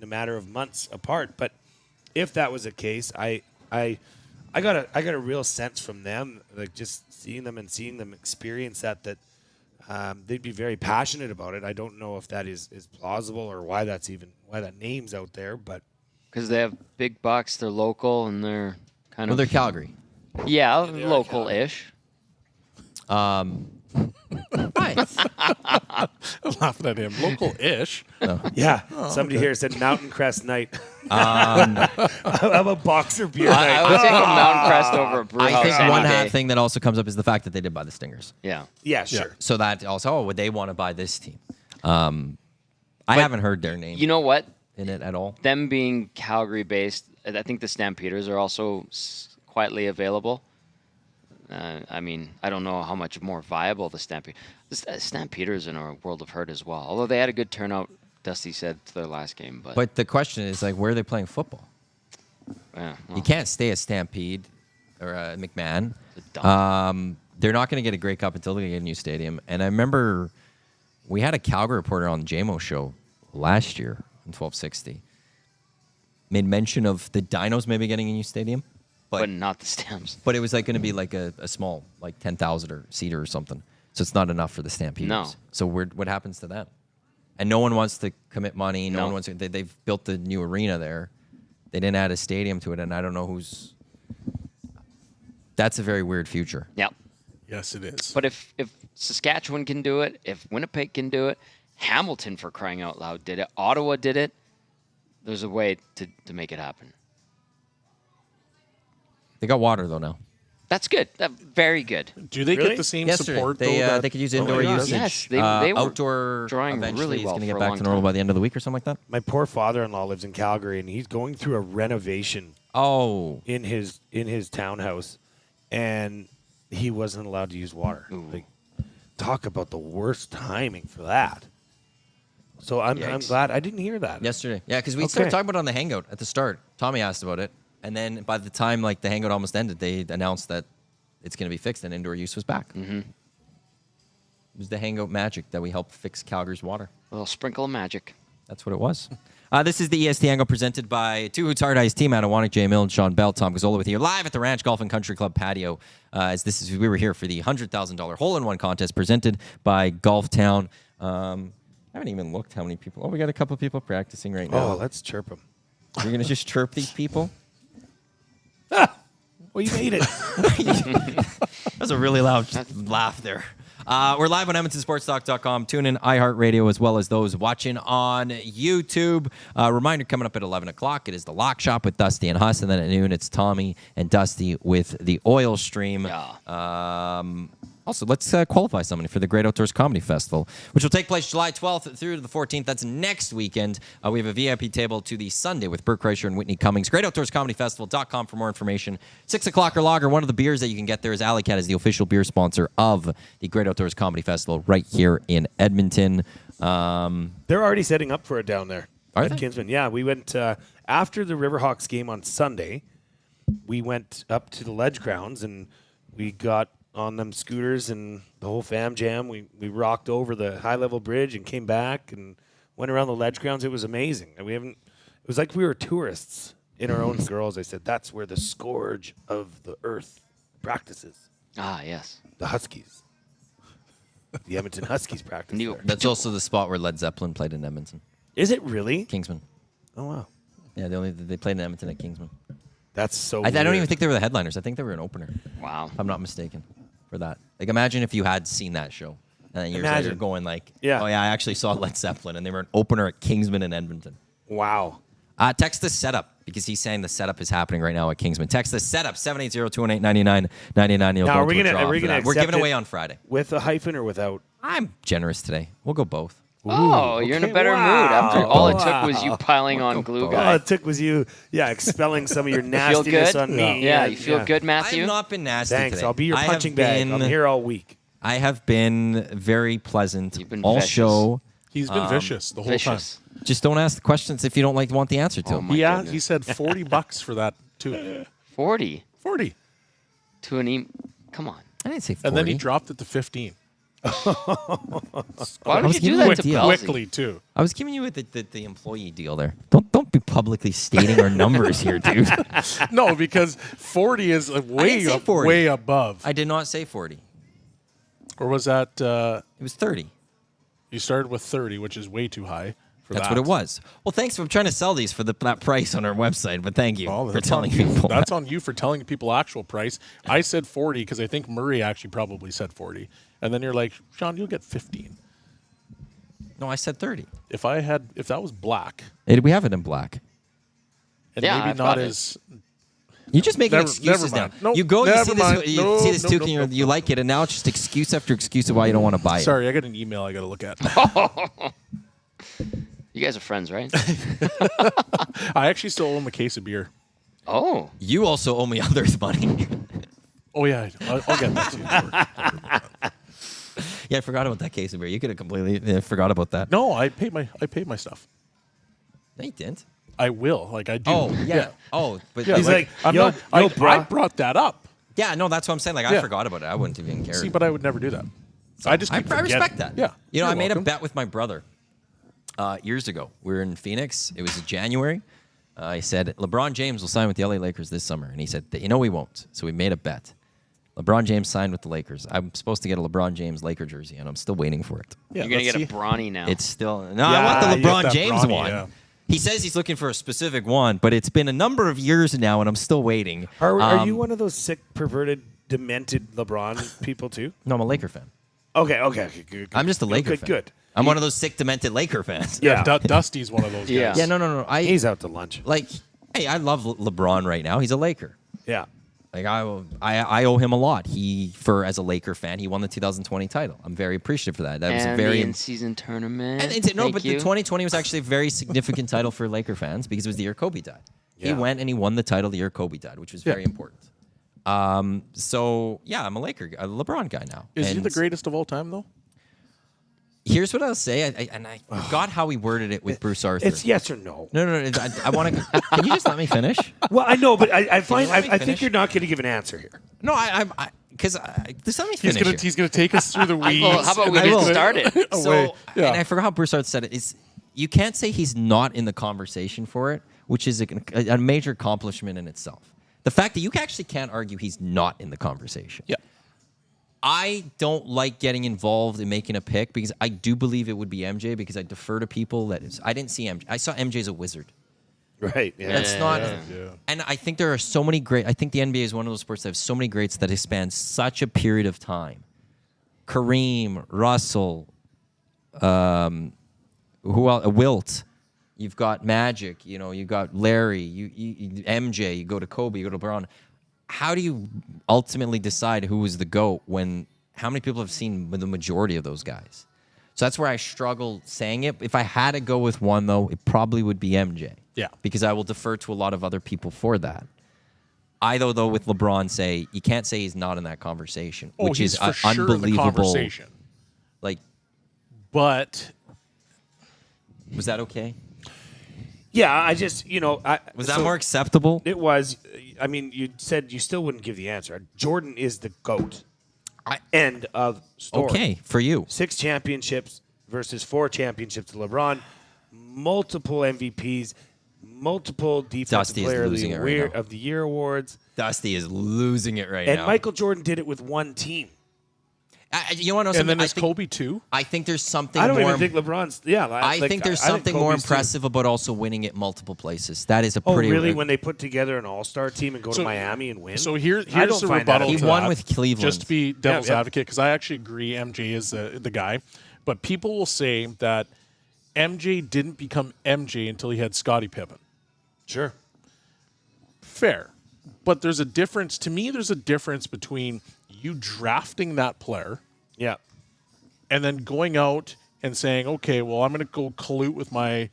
a matter of months apart. But if that was the case, I got a real sense from them, like just seeing them experience that they'd be very passionate about it. I don't know if that is plausible or why that name's out there, but because they have big bucks. They're local and they're kind Well, of they're Calgary. local-ish. I'm laughing at him. Local-ish. Yeah. Somebody here said Mountain Crest night. How about Boxer beer night? I would take a Mountain Crest over a brew I house think any one day. thing that also comes up is the fact that they did buy the Stingers. Yeah. Yeah, sure. So that also, would they want to buy this team? I haven't heard their name You know what? in it at all. Them being Calgary-based, I think the Stampeders are also quietly available. I mean, I don't know how much more viable the Stampeders in a world of hurt as well. Although they had a good turnout, Dusty said, to their last game. But the question is, like, where are they playing football? Yeah, well, You can't stay at Stampede or McMahon. it's a dump. They're not going to get a Grey Cup until they get a new stadium. And I remember we had a Calgary reporter on the JMO show last year in 1260. Made mention of the Dinos maybe getting a new stadium. but not the Stamps. But it was like going to be like a small, like 10,000 seater or something. So it's not enough for the Stampeders. No. So what happens to them? And no one wants to commit money. No No. one wants to. They've built the new arena there. They didn't add a stadium to it, and I don't know who's. That's a very weird future. Yeah. Yes, it is. But if Saskatchewan can do it, if Winnipeg can do it, Hamilton, for crying out loud, did it. Ottawa did it. There's a way to make it happen. They got water though now. That's good. Very good. Do they Really? get the same Yesterday, support, they though? that- they could use Oh my indoor gosh. usage. Yes, they were outdoor drawing eventually really is well going to for get a back long to normal time. by the end of the week or something like that. My poor father-in-law lives in Calgary, and he's going through a renovation Oh, in his townhouse, and he wasn't allowed to use water. Like, talk about the worst timing for that. So I'm Yikes. glad I didn't hear that. yesterday. Yeah, because we Okay. started talking about it on the Hangout at the start. Tommy asked about it, and then by the time like the Hangout almost ended, they announced that it's going to be fixed and indoor use was back. Mm-hmm. It was the Hangout magic that we helped fix Calgary's water. A little sprinkle of magic. That's what it was. This is the EST Hangout presented by Two Hoots Hard Ice Team out of Iwanyk, Milne, Shawn, Belle, Tom Gazzola with you live at the Ranch Golf and Country Club patio. We were here for the $100,000 hole-in-one contest presented by Golf Town. I haven't even looked how many people. Oh, we got a couple people practicing right now. Oh, let's chirp him. You're gonna just chirp these people? Well, you made it. That was a really loud laugh there. We're live on EdmontonSportsTalk.com. Tune in iHeartRadio as well as those watching on YouTube. Reminder coming up at 11 o'clock. It is the Lock Shop with Dusty and Huss. And then at noon, it's Tommy and Dusty with the Oil Stream. Yeah. Also, let's qualify somebody for the Great Outdoors Comedy Festival, which will take place July 12th through to the 14th. That's next weekend. We have a VIP table to the Sunday with Bert Kreischer and Whitney Cummings. GreatOutdoorsComedyFestival.com for more information. 6 o'clock or lager. One of the beers that you can get there is Alley Cat, is the official beer sponsor of the Great Outdoors Comedy Festival right here in Edmonton. They're already setting up for it down there. Are at they? Kinsman. Yeah, we went after the Riverhawks game on Sunday. We went up to the Ledge Grounds and we got on them scooters and the whole fam jam. We rocked over the high level bridge and came back and went around the Ledge Grounds. It was amazing. And it was like we were tourists in our own girls. I said that's where the scourge of the earth practices. Ah, yes. The Huskies. The Edmonton Huskies practice. New- there. That's also the spot where Led Zeppelin played in Edmonton. Is it really? Kingsman. Oh wow. Yeah, they played in Edmonton at Kingsman. That's so I don't even weird. think they were the headliners. I think they were an opener. Wow. If I'm not mistaken, for that. Like, imagine if you had seen that show, and then years later Imagine. going like, Yeah. oh yeah, I actually saw Led Zeppelin, and they were an opener at Kingsman in Edmonton. Wow. Text the setup, because he's saying the setup is happening right now at Kingsman. Text the setup, 780-218-9999. Now, are we gonna We're accept giving it away on Friday. With a hyphen or without? I'm generous today. We'll go both. Oh, you're in a okay. better Wow. mood. After all it took Wow. was you piling on glue, All guy. it took was you, expelling some of your Feel nastiness good? on me. Yeah, you feel good, I Matthew? have not been nasty Thanks. today. I'll be your I have punching bag. I'm been- here all week. I have been very pleasant You've been all vicious. show. He's been vicious the whole Vicious. Just don't ask the questions if you don't want the answer to Oh them. my time. Yeah, goodness. he said $40 for that too. 40 40, to an Come on. I didn't say 40. and then he dropped it to 15 Why was would you do giving that you to a deal. Belsey? quickly too. I was giving you the employee deal there. Don't be publicly stating our numbers here, dude. No, because 40 is way say up, 40. way above. I did not say 40. Or was that It was 30. you started with 30, which is way too high That's what it was. Well, thanks for trying to sell these for that price on our website, but thank you for telling people. That's on you for telling people actual price. I said 40 because I think Murray actually probably said 40. And then you're like, Shawn, you'll get 15. No, I said 30. If that was black. We have it in black. And maybe not as... You just making excuses now. Nope, you go, you see this Duke, and you like it, and now it's just excuse after excuse of why you don't want to buy it. Sorry, I got an email I got to look at. You guys are friends, right? I actually still owe him a case of beer. Oh. You also owe me others money. Oh, yeah. I'll get that to you. Yeah, I forgot about that case of beer. You could have completely forgot about that. No, I paid my stuff. No, you didn't. I will. Like, I do. Oh, yeah. Oh, but Yeah, He's like, I'm yo, not, I bro. brought that up. yeah, no, that's what I'm saying. Like, I forgot about it. I wouldn't even care. See, but I would never do that. I just keep I respect forgetting. that. Yeah. You know, You're I made welcome. a bet with my brother years ago. We were in Phoenix. It was in January. I said, LeBron James will sign with the LA Lakers this summer. And he said, he won't. So we made a bet. LeBron James signed with the Lakers. I'm supposed to get a LeBron James Laker jersey, and I'm still waiting for it. Yeah, You're going to let's get a see. Bronny now. It's still... No, I want the you got LeBron that James Bronny, one. yeah. He says he's looking for a specific one, but it's been a number of years now, and I'm still waiting. Are you one of those sick, perverted, demented LeBron people too? No, I'm a Laker fan. Okay, good. I'm just a Laker fan. Good. I'm one of those sick, demented Laker fans. Yeah. Dusty's one of those guys. Yeah. Yeah, no. He's out to lunch. Like, hey, I love LeBron right now. He's a Laker. Yeah. Like I owe him a lot. As a Laker fan, he won the 2020 title. I'm very appreciative for that. That was a very the in-season tournament. but Thank you. the 2020 was actually a very significant title for Laker fans because it was the year Kobe died. He Yeah. went and he won the title the year Kobe died, which was very important. So yeah, I'm a LeBron guy now. Is he And the greatest of all time, though? Here's what I'll say, I forgot how he worded it with Bruce Arthur. It's yes or no. No. I want to. Can you just let me finish? Well, I know, but I find let me I think finish? you're not going to give an answer here. No, just let me finish. He's gonna take us through the weeds. Well, how about we I get will. started? So, Yeah. and I forgot how Bruce Arthur said it. Is you can't say he's not in the conversation for it, which is a major accomplishment in itself. The fact that you actually can't argue he's not in the conversation. Yeah. I don't like getting involved in making a pick because I do believe it would be MJ because I defer to people I didn't see MJ. I saw MJ as a wizard. Right. Yeah. That's not. Yeah. And I think there are so many great. I think the NBA is one of those sports that have so many greats that have spanned such a period of time. Kareem, Russell, who else? Wilt. You've got Magic. You got Larry. You MJ. You go to Kobe. You go to LeBron. How do you ultimately decide who is the GOAT when how many people have seen the majority of those guys? So that's where I struggle saying it. If I had to go with one, though, it probably would be MJ. Yeah. Because I will defer to a lot of other people for that. I, though, with LeBron, say you can't say he's not in that conversation, which he's is for sure in the unbelievable. conversation. Like, But was that okay? Yeah. I just Was that more acceptable? It was. I mean, you said you still wouldn't give the answer. Jordan is the GOAT. End of story. Okay, for you. 6 championships versus 4 championships to LeBron. Multiple MVPs. Multiple defensive Dusty is player losing it right now. of the year awards. Dusty is losing it right And now. Michael Jordan did it with one team. You want to know something? and then I is think, Kobe too? I think there's something I don't more. even think LeBron's. Yeah, I think there's something more Kobe's too. impressive about also winning at multiple places. That is a Oh, pretty. really? When they put together an all-star team and go to So- Miami and win? So I here's don't the find that rebuttal. he to won that, with Cleveland. Just to be devil's Yeah. advocate, because I actually agree MJ is the guy. But people will say that MJ didn't become MJ until he had Scottie Pippen. Sure. Fair. But there's a difference. To me, there's a difference between you drafting that player Yeah. and then going out and saying, okay, well, I'm going to go collude with my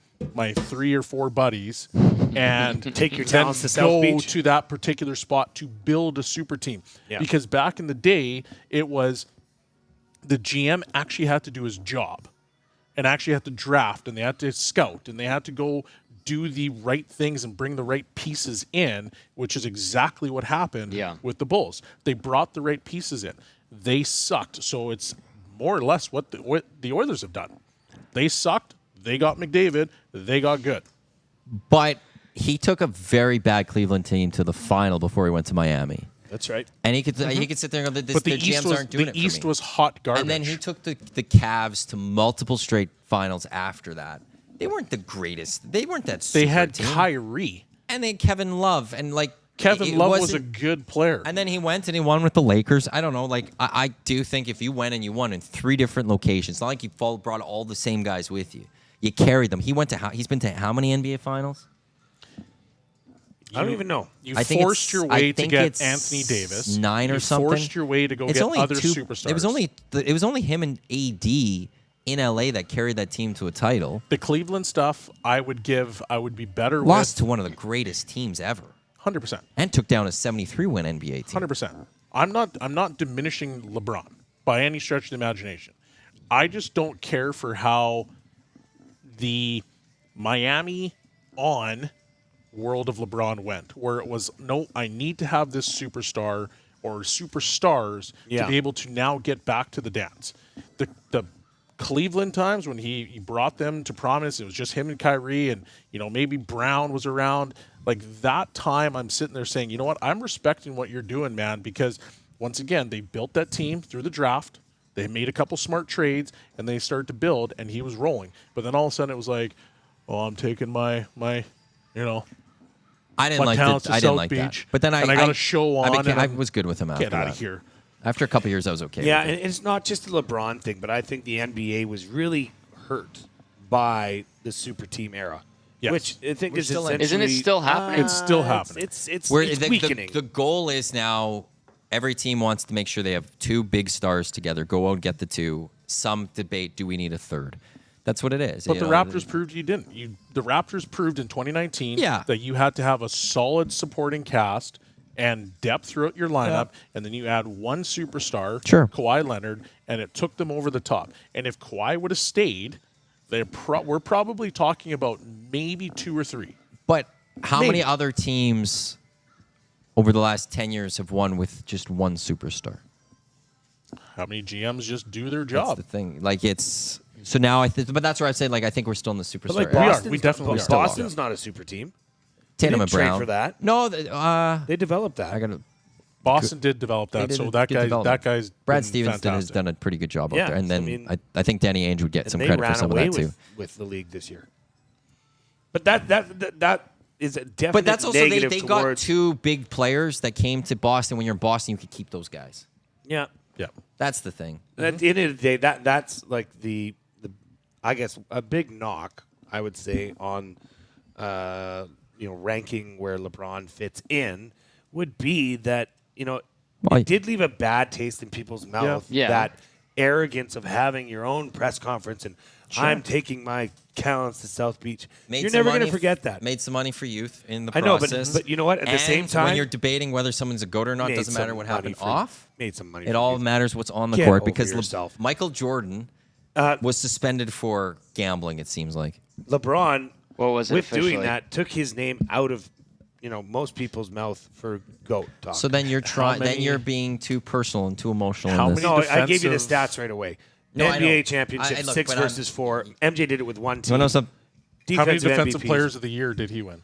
3 or 4 buddies and Take your then talents to South go Beach. to that particular spot to build a super team. Yeah. Because back in the day, it was the GM actually had to do his job and actually had to draft and they had to scout and they had to go do the right things and bring the right pieces in, which is exactly what happened with the Bulls. They brought the right pieces in. They sucked. So it's more or less what the Oilers have done. They sucked. They got McDavid. They got good. But he took a very bad Cleveland team to the final before he went to Miami. That's right. And he could sit there and go, But the the East GMs aren't doing the it for East me. was hot garbage. And then he took the Cavs to multiple straight finals after that. They weren't the greatest. They weren't that. They super had team. Kyrie. And they had Kevin Love, and Kevin Love was a good player. And then he went and he won with the Lakers. I don't know. I do think if you went and you won in 3 different locations, it's not like you brought all the same guys with you. You carried them. He's been to how many NBA Finals? I don't even know. You forced your way to get Anthony Davis. 9 or something. You forced your way to go get other superstars. It was only him and AD in LA that carried that team to a title. The Cleveland stuff, I would be better with. Lost to one of the greatest teams ever. 100%. And took down a 73-win NBA team. 100%. I'm not diminishing LeBron by any stretch of the imagination. I just don't care for how the Miami on world of LeBron went, where it was, no, I need to have this superstar or superstars to be able to now get back to the dance. The Cleveland times when he brought them to prominence, it was just him and Kyrie, and maybe Brown was around. Like that time, I'm sitting there saying, you know what, I'm respecting what you're doing, man, because once again, they built that team through the draft. They made a couple smart trades, and they started to build, and he was rolling. But then all of a sudden, it was like, oh, I'm taking my I didn't like talents that. to I didn't South like Beach, that. But then I got a show on. I was good with him after Get out that. of here. After a couple years, I was okay. Yeah, with and it's not just a LeBron thing, but I think the NBA was really hurt by the super team era. Yes. Which I think is Isn't it essentially still happening? It's still happening. It's the weakening. The goal is now every team wants to make sure they have 2 big stars together. Go out and get the 2. Some debate, do we need a third? That's what it is. But the Raptors proved you didn't. The Raptors proved in 2019 that you had to have a solid supporting cast and depth throughout your lineup, and then you add one superstar, Kawhi Leonard, and it took them over the top. And if Kawhi would have stayed, we're probably talking about maybe 2 or 3. But how many other teams over the last 10 years have won with just one superstar? How many GMs just do their job? That's the thing. So now but that's where I say I think we're still in the superstar. But era. We definitely are. Boston's not a super team. Tatum They and didn't trade Brown for that. No, They developed that. I got to. Boston did develop that, so that guy's Brad been Stevenson has fantastic. done a pretty good job out there, and so, then I think Danny Ainge would get some they credit ran for some of away that too. with the league this year. But that is a definite But that's also negative they got towards 2 big players that came to Boston. When you're in Boston, you could keep those guys. Yeah. Yeah. That's the thing. At the end of the day, that's like the I guess a big knock, I would say, on ranking where LeBron fits in would be that it did leave a bad taste in people's mouth. Yeah. That arrogance of having your own press conference and I'm taking my talents to South Beach. You're never going to forget that. Made some money for youth in the I know, process. but you know what? At the same time, when you're debating whether someone's a GOAT or not, it doesn't matter what happened off. Made some money. It all matters what's on the Get court over because yourself. Michael Jordan was suspended for gambling. It seems like LeBron, What was it with officially? doing that, took his name out of most people's mouth for GOAT talk. so. Then you're trying. Then many- you're being too personal and too emotional. How in this. many no, I gave you the defensive- stats right away. No, I know. NBA championship, look, 6 but I'm- versus 4. MJ did it with one team. You wanna know something? How many defensive MVPs. players of the year did he win?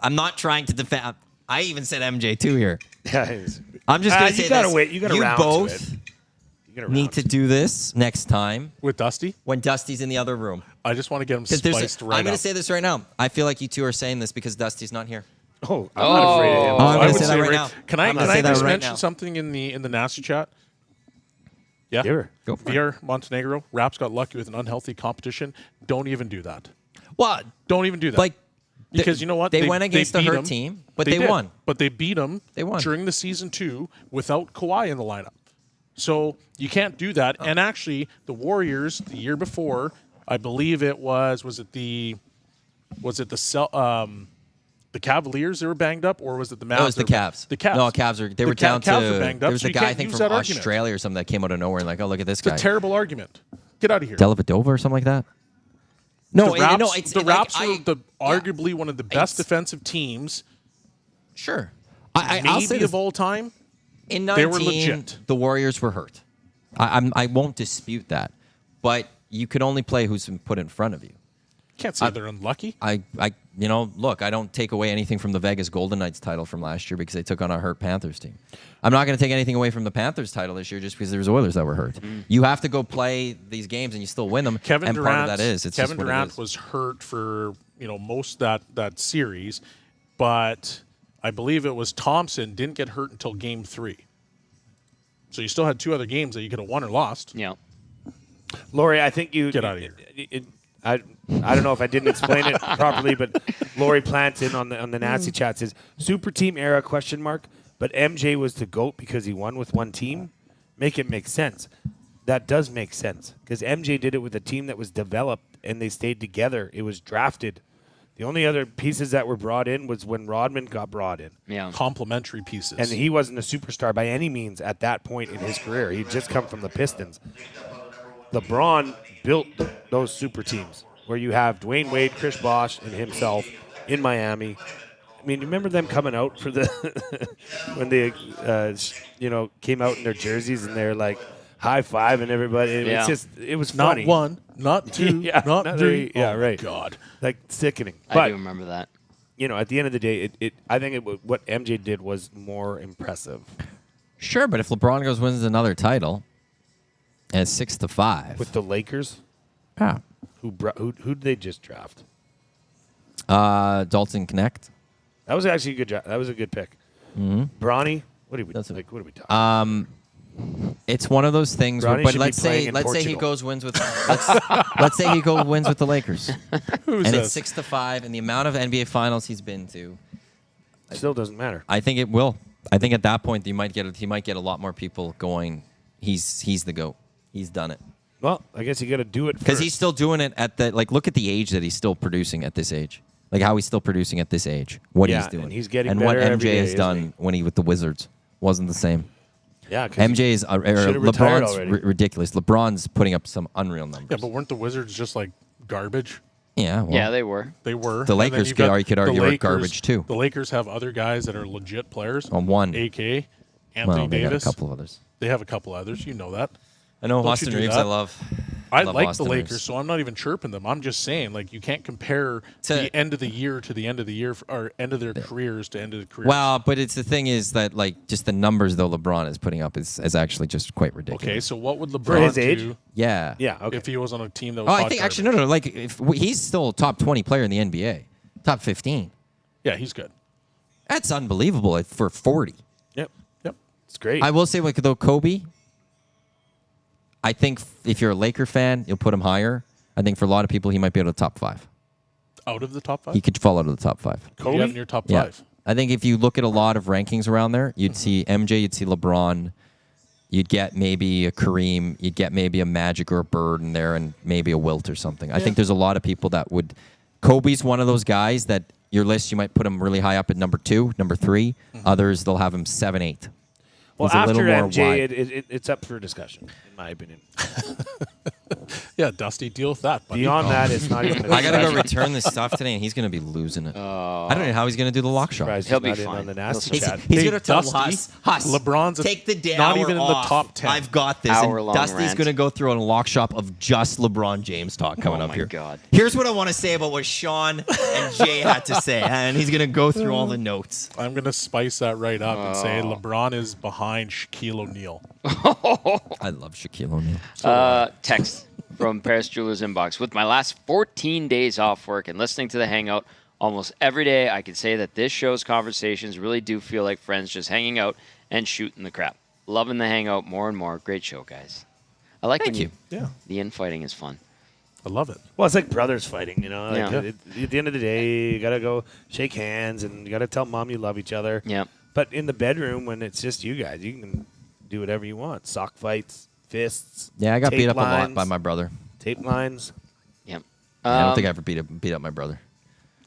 I'm not trying to defend. I even said MJ2 here. Yeah, I'm just going to you say gotta this. wait. You got to round both to it. You gotta need round to do this next time With Dusty? when Dusty's in the other room. I just want to get him 'Cause spiced right I'm going up. to say this right now. I feel like you two are saying this because Dusty's not here. Oh, I'm not afraid of him. Oh, I'm I gonna would say that right now. Can I, I'm can gonna I say that just right mention now. something in the nasty chat? Yeah. Sure. Go for it. VR Montenegro. Raps got lucky with an unhealthy competition. Don't even do that. Well, Don't even do that. like because you know what? They went against the beat hurt 'em. team, but they did. won. But they beat them They won. during the season 2 without Kawhi in the lineup. So you can't do that. And actually, the Warriors the year before, I believe it was the Cavaliers that were banged up, or was it the Mavs? That was the Cavs. The Cavs. No, Cavs are. They The were down to. Cavs were banged up, There was so a you guy I can't think use from that argument. Australia or something that came out of nowhere and like, oh look at this It's guy. a terrible argument. Get out of here. Dellavedova or something like that. No, the Raps, no, it's the like, Raps were arguably one of the best It's- defensive teams, Sure. I'll say maybe this. of all time. In They 19, were legit. the Warriors were hurt. I won't dispute that, but you could only play who's been put in front of you. Can't say they're unlucky. look, I don't take away anything from the Vegas Golden Knights title from last year because they took on a hurt Panthers team. I'm not going to take anything away from the Panthers title this year just because there was Oilers that were hurt. You have to go play these games and you still win them. Kevin and Durant, part of that is Kevin Durant was hurt for most of that series, but I believe it was Thompson didn't get hurt until Game 3. So you still had 2 other games that you could have won or lost. Yeah. Lori, I think you Get out of here. I don't know if I didn't explain it properly, but Lori Planton on the Nasty Chat says super team era ? But MJ was the GOAT because he won with one team. Make it make sense. That does make sense because MJ did it with a team that was developed and they stayed together. It was drafted. The only other pieces that were brought in was when Rodman got brought in. Yeah. Complementary pieces. And he wasn't a superstar by any means at that point in his career. He'd just come from the Pistons. LeBron built those super teams where you have Dwayne Wade, Chris Bosh, and himself in Miami. I mean, remember them coming out for the when they came out in their jerseys and they're like high-fiving everybody. It was funny. Not 1, not 2, Yeah, not 3. Yeah, oh, right. God. Like sickening. I do remember that. At the end of the day, I think what MJ did was more impressive. Sure, but if LeBron goes wins another title and it's 6-5. With the Lakers, yeah. who'd they just draft? Dalton Connect. That was actually a good job. That was a good pick. Mm-hmm. Bronny, what are we talking? It's one of those things. Bronny But should let's be playing say in he Portugal. goes wins with. Let's say he goes wins with the Lakers, Who's and this? it's 6-5, and the amount of NBA Finals he's been to. Still doesn't matter. I think it will. I think at that point he might get a lot more people going. He's the GOAT. He's done it. Well, I guess you got to do it Because he's still doing it at the look at the age that he's still producing at this age. Like how he's still producing at this age. What he's doing. And he's getting and better what every MJ day, has isn't done he? when he with the Wizards wasn't the same. Yeah, MJ is retired LeBron's already. ridiculous. LeBron's putting up some unreal numbers. Yeah, but weren't the Wizards just like garbage? Yeah, well, Yeah, they were. They were. The And then Lakers you've got you could argue the are garbage, too. The Lakers have other guys that are legit players. On one. AK, Anthony well, they got a Davis. couple of others. They have a couple others. You know that. I know Don't Austin you do Reeves. that? I love. I love like Austin the Lakers, Reeves. so I'm not even chirping them. I'm just saying, you can't compare the end of the year to the end of the year, or end of their careers to end of the careers. Well, but the thing is that just the numbers though LeBron is putting up is actually just quite ridiculous. Okay, so what would LeBron For his age? do Yeah. Yeah, okay. if he was on a team that was Oh, I hot think garbage? actually no. If he's still a top 20 player in the NBA, top 15. Yeah, he's good. That's unbelievable for 40. Yep. Yep. It's great. I will say, though, Kobe, I think if you're a Laker fan, you'll put him higher. I think for a lot of people, he might be able to top 5. Out of the top 5? He could fall out of the top 5. Who do you have in your top Yeah. 5? I think if you look at a lot of rankings around there, you'd see MJ, you'd see LeBron, you'd get maybe a Kareem, you'd get maybe a Magic or a Bird in there, and maybe a Wilt or something. I think there's a lot of people that would. Kobe's one of those guys that your list, you might put him really high up at number 2, number 3. Others, they'll have him 7, 8. well, He's a little after more MJ, wide. it's up for discussion, in my opinion. Yeah, Dusty, deal with that. Buddy. Beyond that, it's not even. I gotta go return this stuff today, and he's gonna be losing it. I don't know how he's gonna do the lock shot. Surprised He'll he's be not in fine. on the nasty He'll chat. He's Hey, gonna tell Dusty, Huss, LeBron's take the day not hour even in the off. top 10. I've got this. Hour-long And Dusty's rant. gonna go through on a lock shop of just LeBron James talk coming Oh up my here. God. Here's what I want to say about what Shawn and Jay had to say, and he's gonna go through all the notes. I'm going to spice that right up and say LeBron is behind Shaquille O'Neal. I love Shaquille O'Neal. Text from Paris Jewelers inbox. With my last 14 days off work and listening to the Hangout almost every day, I can say that this show's conversations really do feel like friends just hanging out and shooting the crap. Loving the Hangout more and more. Great show, guys. I like Thank when you. Yeah, the infighting is fun. I love it. Well, it's like brothers fighting, you know. Like, Yeah. at the end of the day, you gotta go shake hands and you gotta tell mom you love each other. Yeah. But in the bedroom, when it's just you guys, you can do whatever you want. Sock fights, fists. Yeah, I got tape beat up a lot lines, by my brother. tape lines. Yep. I don't think I ever beat up my brother.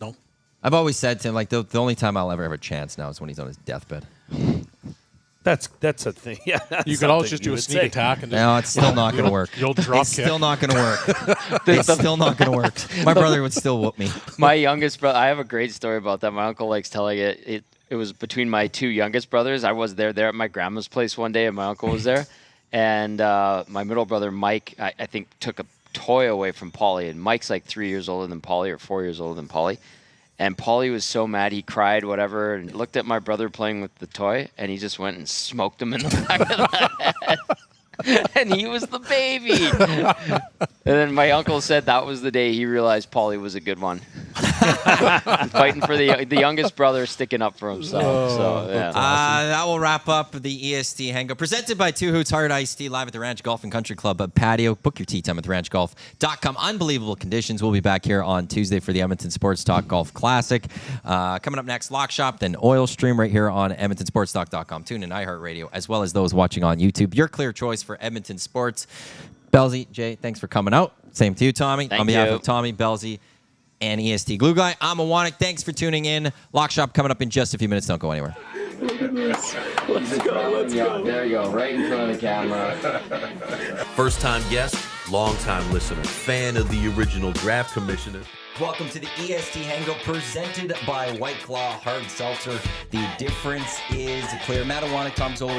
No. I've always said to him, the only time I'll ever have a chance now is when he's on his deathbed. That's a thing. Yeah, that's You could always something just you do a would sneak say. attack and just No, it's still not going to work. You'll drop It's kick. still not going to work. It's still not going to work. My brother would still whoop me. My youngest brother, I have a great story about that. My uncle likes telling it. It was between my 2 youngest brothers. I was there at my grandma's place one day, and my uncle was there. And my middle brother, Mike, I think took a toy away from Polly. And Mike's like 3 years older than Polly or 4 years older than Polly. And Paulie was so mad, he cried, whatever, and looked at my brother playing with the toy, and he just went and smoked him in the back of the head. And he was the baby. And then my uncle said that was the day he realized Paulie was a good one. Fighting for the youngest brother, sticking up for himself. So yeah. That will wrap up the EST Hangout, presented by Two Hoots Hard Iced Tea, live at the Ranch Golf and Country Club patio. Book your tee time at theranchgolf.com. Unbelievable conditions. We'll be back here on Tuesday for the Edmonton Sports Talk Golf Classic. Coming up next, Lock Shop, then Oil Stream right here on EdmontonSportsTalk.com. Tune in iHeartRadio, as well as those watching on YouTube. Your clear choice for Edmonton sports. Bellsy, Jay, thanks for coming out. Same to you, Tommy. Thank on behalf you. of Tommy, Bellsy, and EST Glue Guy, I'm Iwanyk. Thanks for tuning in. Lock Shop coming up in just a few minutes. Don't go anywhere. Let's go. There you go, right in front of the camera. First-time guest, long-time listener, fan of the original draft commissioner. Welcome to the EST Hangout, presented by White Claw Hard Seltzer. The difference is clear. Matt Iwanyk, Tom Gazzola.